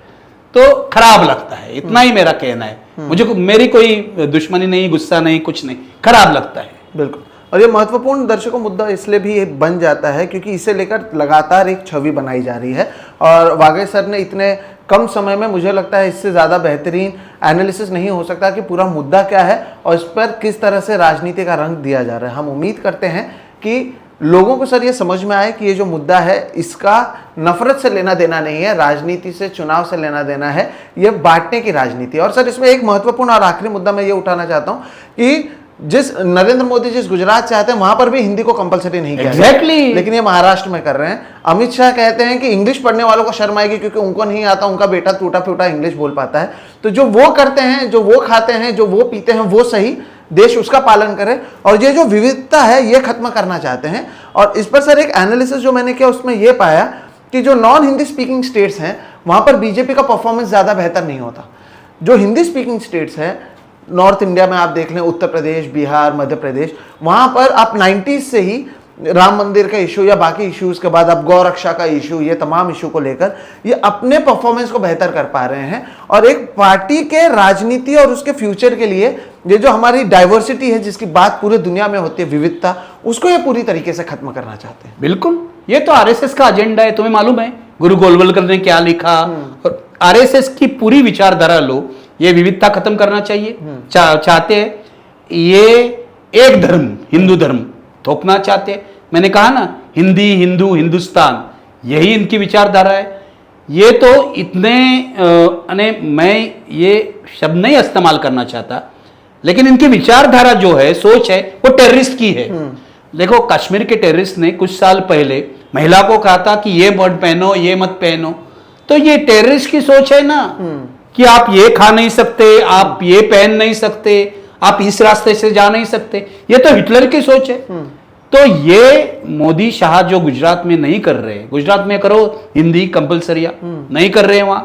तो खराब लगता है। इतना ही मेरा कहना है। मुझे मेरी कोई दुश्मनी नहीं, गुस्सा नहीं, कुछ नहीं, खराब लगता है। बिल्कुल। और ये महत्वपूर्ण दर्शकों मुद्दा इसलिए भी बन जाता है क्योंकि इसे लेकर लगातार एक छवि बनाई जा रही है, और वाघे सर ने इतने कम समय में, मुझे लगता है इससे ज़्यादा बेहतरीन एनालिसिस नहीं हो सकता कि पूरा मुद्दा क्या है और इस पर किस तरह से राजनीति का रंग दिया जा रहा है। हम उम्मीद करते हैं कि लोगों को सर ये समझ में आए कि ये जो मुद्दा है, इसका नफरत से लेना देना नहीं है, राजनीति से, चुनाव से लेना देना है, ये बांटने की राजनीति। और सर इसमें एक महत्वपूर्ण और आखिरी मुद्दा मैं ये उठाना चाहता हूँ कि जिस नरेंद्र मोदी जिस गुजरात चाहते हैं वहां पर भी हिंदी को कंपलसरी नहीं किया Exactly. लेकिन ये महाराष्ट्र में कर रहे हैं। अमित शाह कहते हैं कि इंग्लिश पढ़ने वालों को शर्म आएगी क्योंकि उनको नहीं आता, उनका बेटा टूटा फूटा इंग्लिश बोल पाता है। तो जो वो करते हैं, जो वो खाते हैं, जो वो पीते हैं, वो सही, देश उसका पालन करे। और ये जो विविधता है ये खत्म करना चाहते हैं। और इस पर सर एक एनालिसिस जो मैंने किया उसमें ये पाया कि जो नॉन हिंदी स्पीकिंग स्टेट्स हैं वहां पर बीजेपी का परफॉर्मेंस ज्यादा बेहतर नहीं होता। जो हिंदी स्पीकिंग स्टेट्स हैं, नॉर्थ इंडिया में आप देख लें, उत्तर प्रदेश, बिहार, मध्य प्रदेश, वहां पर आप 90s से ही राम मंदिर का इशू या बाकी इश्यूज के बाद अब गौ रक्षा का इशू, ये तमाम इशू को लेकर ये अपने परफॉर्मेंस को बेहतर कर पा रहे हैं। और एक पार्टी के राजनीति और उसके फ्यूचर के लिए ये जो हमारी डाइवर्सिटी है, जिसकी बात पूरी दुनिया में होती है, विविधता, उसको ये पूरी तरीके से खत्म करना चाहते हैं। बिल्कुल, ये तो आरएसएस का एजेंडा है। तुम्हें मालूम है गुरु गोलवलकर ने क्या लिखा? और आरएसएस की पूरी विचारधारा लो, ये विविधता खत्म करना चाहिए, चाहते हैं। ये एक धर्म, हिंदू धर्म थोपना चाहते हैं। मैंने कहा ना, हिंदी, हिंदू, हिंदुस्तान, यही इनकी विचारधारा है। ये तो इतने मैं ये शब्द नहीं इस्तेमाल करना चाहता, लेकिन इनकी विचारधारा जो है, सोच है, वो टेररिस्ट की है। देखो, कश्मीर के टेररिस्ट ने कुछ साल पहले महिला को कहा था कि ये मत पहनो, ये मत पहनो। तो ये टेररिस्ट की सोच है ना, कि आप ये खा नहीं सकते, आप ये पहन नहीं सकते, आप इस रास्ते से जा नहीं सकते। ये तो हिटलर की सोच है। तो ये मोदी शाह जो गुजरात में नहीं कर रहे, गुजरात में करो हिंदी कंपलसरी, नहीं कर रहे वहां,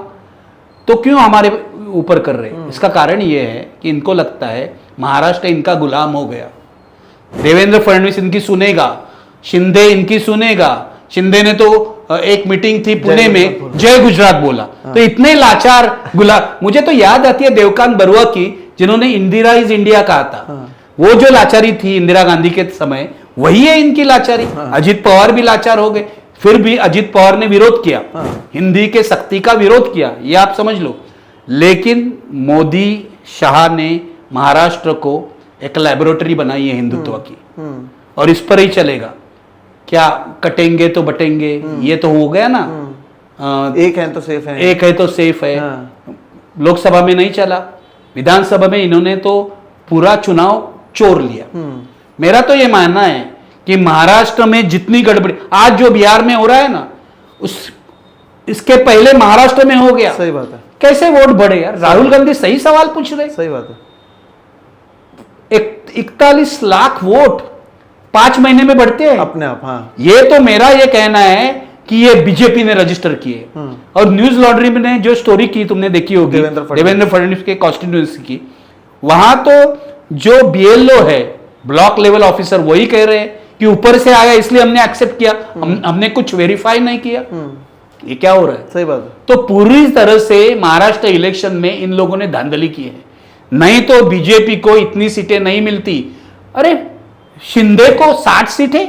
तो क्यों हमारे ऊपर कर रहे? इसका कारण ये है कि इनको लगता है महाराष्ट्र इनका गुलाम हो गया। देवेंद्र फडणवीस इनकी सुनेगा, शिंदे इनकी सुनेगा। शिंदे ने तो एक मीटिंग थी पुणे में, जय गुजरात बोला। तो इतने लाचार गुलाम, मुझे तो याद आती है देवकांत बरुआ की, जिन्होंने इंदिरा इज इंडिया कहा था। वो जो लाचारी थी इंदिरा गांधी के समय, वही है इनकी लाचारी। अजित पवार भी लाचार हो गए, फिर भी अजित पवार ने विरोध किया, हिंदी के सख्ती का विरोध किया, ये आप समझ लो। लेकिन मोदी शाह ने महाराष्ट्र को एक लैबोरेटरी बनाई है हिंदुत्व की, और इस पर ही चलेगा। क्या कटेंगे तो बटेंगे, ये तो हो गया ना। एक है तो सेफ है, एक है तो सेफ है। लोकसभा में नहीं चला, विधानसभा में इन्होंने तो पूरा चुनाव चोर लिया। मेरा तो ये मानना है कि महाराष्ट्र में जितनी गड़बड़ी आज जो बिहार में हो रहा है ना, इसके पहले महाराष्ट्र में हो गया। सही बात है। कैसे वोट बढ़े यार? राहुल गांधी सही सवाल पूछ रहे। सही बात है। 41 लाख वोट 5 महीने में बढ़ते हैं अपने आप। हाँ, ये तो मेरा ये कहना है कि ये बीजेपी ने रजिस्टर किए। और न्यूज लॉन्ड्री ने जो स्टोरी की तुमने देखी होगी देवेंद्र फडणवीस के कॉन्स्टिट्यूएंसी की, वहां तो जो बीएलओ है, ब्लॉक लेवल ऑफिसर, वही कह रहे हैं कि ऊपर से आया इसलिए हमने एक्सेप्ट किया, हमने कुछ वेरीफाई नहीं किया। ये क्या हो रहा है? सही बात है। तो पूरी तरह से महाराष्ट्र इलेक्शन में इन लोगों ने धांधली की है, नहीं तो बीजेपी को इतनी सीटें नहीं मिलती। अरे शिंदे को 60 सीटें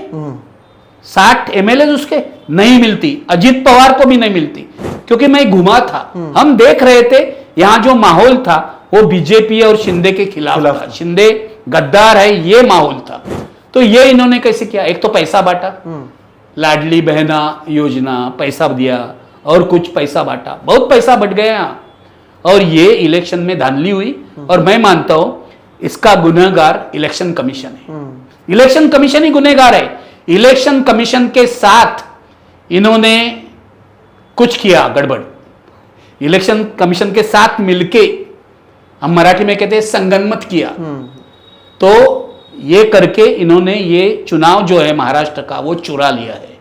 60 एमएलए उसके नहीं मिलती, अजित पवार को भी नहीं मिलती, क्योंकि मैं घुमा था, हम देख रहे थे यहां जो माहौल था वो बीजेपी और शिंदे के खिलाफ था, शिंदे गद्दार है ये माहौल था। तो ये इन्होंने कैसे किया, एक तो पैसा बांटा, लाडली बहना योजना पैसा दिया और कुछ पैसा बांटा, बहुत पैसा बट गया और ये इलेक्शन में धांधली हुई। और मैं मानता हूं इसका गुनहगार इलेक्शन कमीशन है, इलेक्शन कमीशन ही गुनहगार है। इलेक्शन कमीशन के साथ इन्होंने कुछ किया गड़बड़, इलेक्शन कमीशन के साथ मिलके, हम मराठी में कहते हैं संगनमत किया, तो ये करके इन्होंने ये चुनाव जो है महाराष्ट्र का वो चुरा लिया है।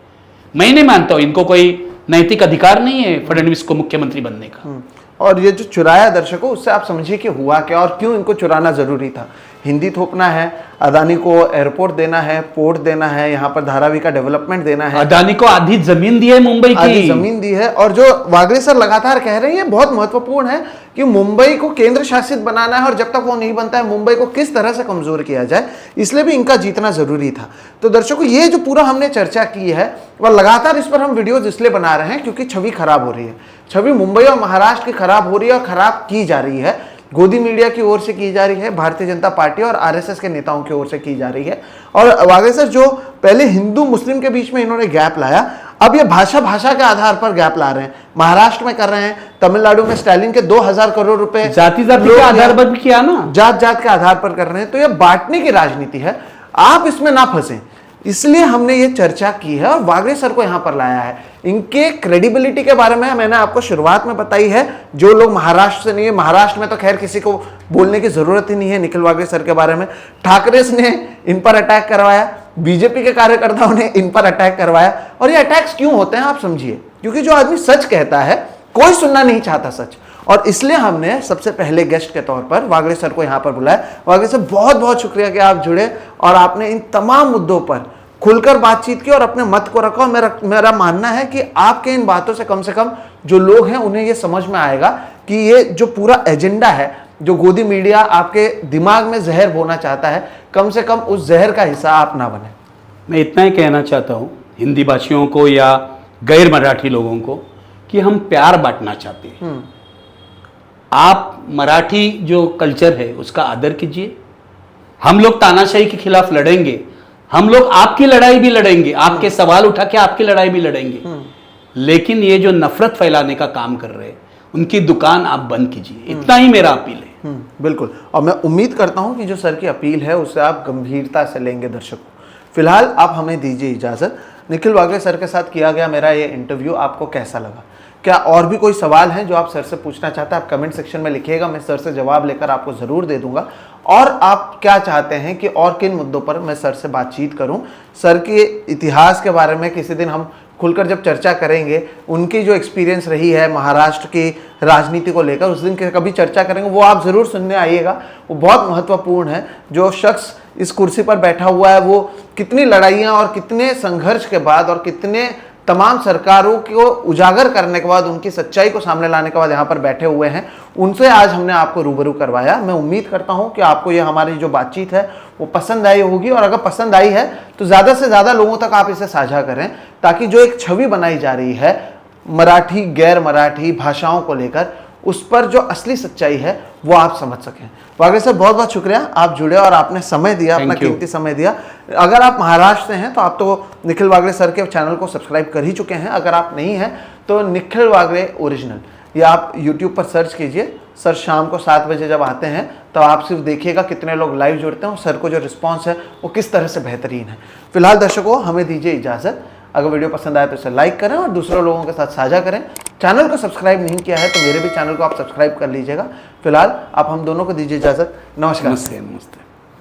मैं नहीं मानता हूं इनको कोई नैतिक अधिकार नहीं है फडणवीस को मुख्यमंत्री बनने का। और ये जो चुराया दर्शकों, उससे आप समझिए कि हुआ क्या और क्यों इनको चुराना जरूरी था। हिंदी थोपना है, अदानी को एयरपोर्ट देना है, पोर्ट देना है, यहाँ पर धारावी का डेवलपमेंट देना है, अदानी को आधी जमीन दी है, मुंबई की आधी जमीन दी है। और जो वागले सर लगातार कह रहे हैं ये बहुत महत्वपूर्ण है कि मुंबई को केंद्र शासित बनाना है और जब तक वो नहीं बनता है मुंबई को किस तरह से कमजोर किया जाए, इसलिए भी इनका जीतना जरूरी था। तो दर्शकों ये जो पूरा हमने चर्चा की है वह लगातार इस पर हम वीडियोज इसलिए बना रहे हैं क्योंकि छवि खराब हो रही है, छवि मुंबई और महाराष्ट्र की खराब हो रही है और खराब की जा रही है। गोदी मीडिया की ओर से की जा रही है, भारतीय जनता पार्टी और आरएसएस के नेताओं की ओर से की जा रही है। और वागले सर जो पहले हिंदू मुस्लिम के बीच में इन्होंने गैप लाया, अब ये भाषा के आधार पर गैप ला रहे हैं। महाराष्ट्र में कर रहे हैं, तमिलनाडु में स्टालिन के 2000 करोड़ रुपए जाति के आधार पर भी किया ना, जात के आधार पर कर रहे हैं। तो ये बांटने की राजनीति है, आप इसमें ना फंसे, इसलिए हमने ये चर्चा की है और वागले सर को यहां पर लाया है। इनके क्रेडिबिलिटी के बारे में मैंने आपको शुरुआत में बताई है, जो लोग महाराष्ट्र से नहीं है, महाराष्ट्र में तो खैर किसी को बोलने की जरूरत ही नहीं है निखिल वागले सर के बारे में। ठाकरे ने इन पर अटैक करवाया, बीजेपी के कार्यकर्ताओं ने इन पर अटैक करवाया। और ये अटैक्स क्यों होते हैं आप समझिए, क्योंकि जो आदमी सच कहता है कोई सुनना नहीं चाहता सच, और इसलिए हमने सबसे पहले गेस्ट के तौर पर वागले सर को यहां पर बुलाया। वागले सर बहुत बहुत शुक्रिया कि आप जुड़े और आपने इन तमाम मुद्दों पर खुलकर बातचीत की और अपने मत को रखा। मेरा मानना है कि आपके इन बातों से कम जो लोग हैं उन्हें यह समझ में आएगा कि ये जो पूरा एजेंडा है, जो गोदी मीडिया आपके दिमाग में जहर बोना चाहता है, कम से कम उस जहर का हिस्सा आप ना बने। मैं इतना ही कहना चाहता हूँ हिंदी भाषियों को या गैर मराठी लोगों को कि हम प्यार बांटना चाहते हैं। आप मराठी जो कल्चर है उसका आदर कीजिए, हम लोग तानाशाही के खिलाफ लड़ेंगे, हम लोग आपकी लड़ाई भी लड़ेंगे, आपके सवाल उठा के आपकी लड़ाई भी लड़ेंगे, लेकिन ये जो नफरत फैलाने का काम कर रहे हैं उनकी दुकान आप बंद कीजिए, इतना ही मेरा अपील है। बिल्कुल, और मैं उम्मीद करता हूं कि जो सर की अपील है उसे आप गंभीरता से लेंगे। दर्शकों फिलहाल आप हमें दीजिए इजाजत। निखिल वागले सर के साथ किया गया मेरा ये इंटरव्यू आपको कैसा लगा? क्या और भी कोई सवाल हैं जो आप सर से पूछना चाहते हैं? आप कमेंट सेक्शन में लिखिएगा, मैं सर से जवाब लेकर आपको ज़रूर दे दूंगा। और आप क्या चाहते हैं कि और किन मुद्दों पर मैं सर से बातचीत करूं? सर के इतिहास के बारे में किसी दिन हम खुलकर जब चर्चा करेंगे, उनकी जो एक्सपीरियंस रही है महाराष्ट्र की राजनीति को लेकर, उस दिन कभी चर्चा करेंगे, वो आप ज़रूर सुनने आइएगा। वो बहुत महत्वपूर्ण है। जो शख्स इस कुर्सी पर बैठा हुआ है वो कितनी लड़ाइयाँ और कितने संघर्ष के बाद और कितने तमाम सरकारों को उजागर करने के बाद, उनकी सच्चाई को सामने लाने के बाद यहाँ पर बैठे हुए हैं, उनसे आज हमने आपको रूबरू करवाया। मैं उम्मीद करता हूँ कि आपको ये हमारी जो बातचीत है वो पसंद आई होगी, और अगर पसंद आई है तो ज़्यादा से ज़्यादा लोगों तक आप इसे साझा करें, ताकि जो एक छवि बनाई जा रही है मराठी गैर मराठी भाषाओं को लेकर, उस पर जो असली सच्चाई है वो आप समझ सकें। वागले सर बहुत बहुत शुक्रिया, आप जुड़े और आपने समय दिया, अपना कीमती समय दिया। अगर आप महाराष्ट्र से हैं तो आप तो निखिल वागले सर के चैनल को सब्सक्राइब कर ही चुके हैं। अगर आप नहीं हैं तो निखिल वागले ओरिजिनल या आप यूट्यूब पर सर्च कीजिए। सर शाम को 7 बजे जब आते हैं तो आप सिर्फ देखिएगा कितने लोग लाइव जुड़ते हैं और सर को जो रिस्पॉन्स है वो किस तरह से बेहतरीन है। फिलहाल दर्शकों हमें दीजिए इजाज़त। अगर वीडियो पसंद आए तो इसे लाइक करें और दूसरे लोगों के साथ साझा करें। चैनल को सब्सक्राइब नहीं किया है तो मेरे भी चैनल को आप सब्सक्राइब कर लीजिएगा। फिलहाल आप हम दोनों को दीजिए इजाज़त। नमस्कार। नमस्ते।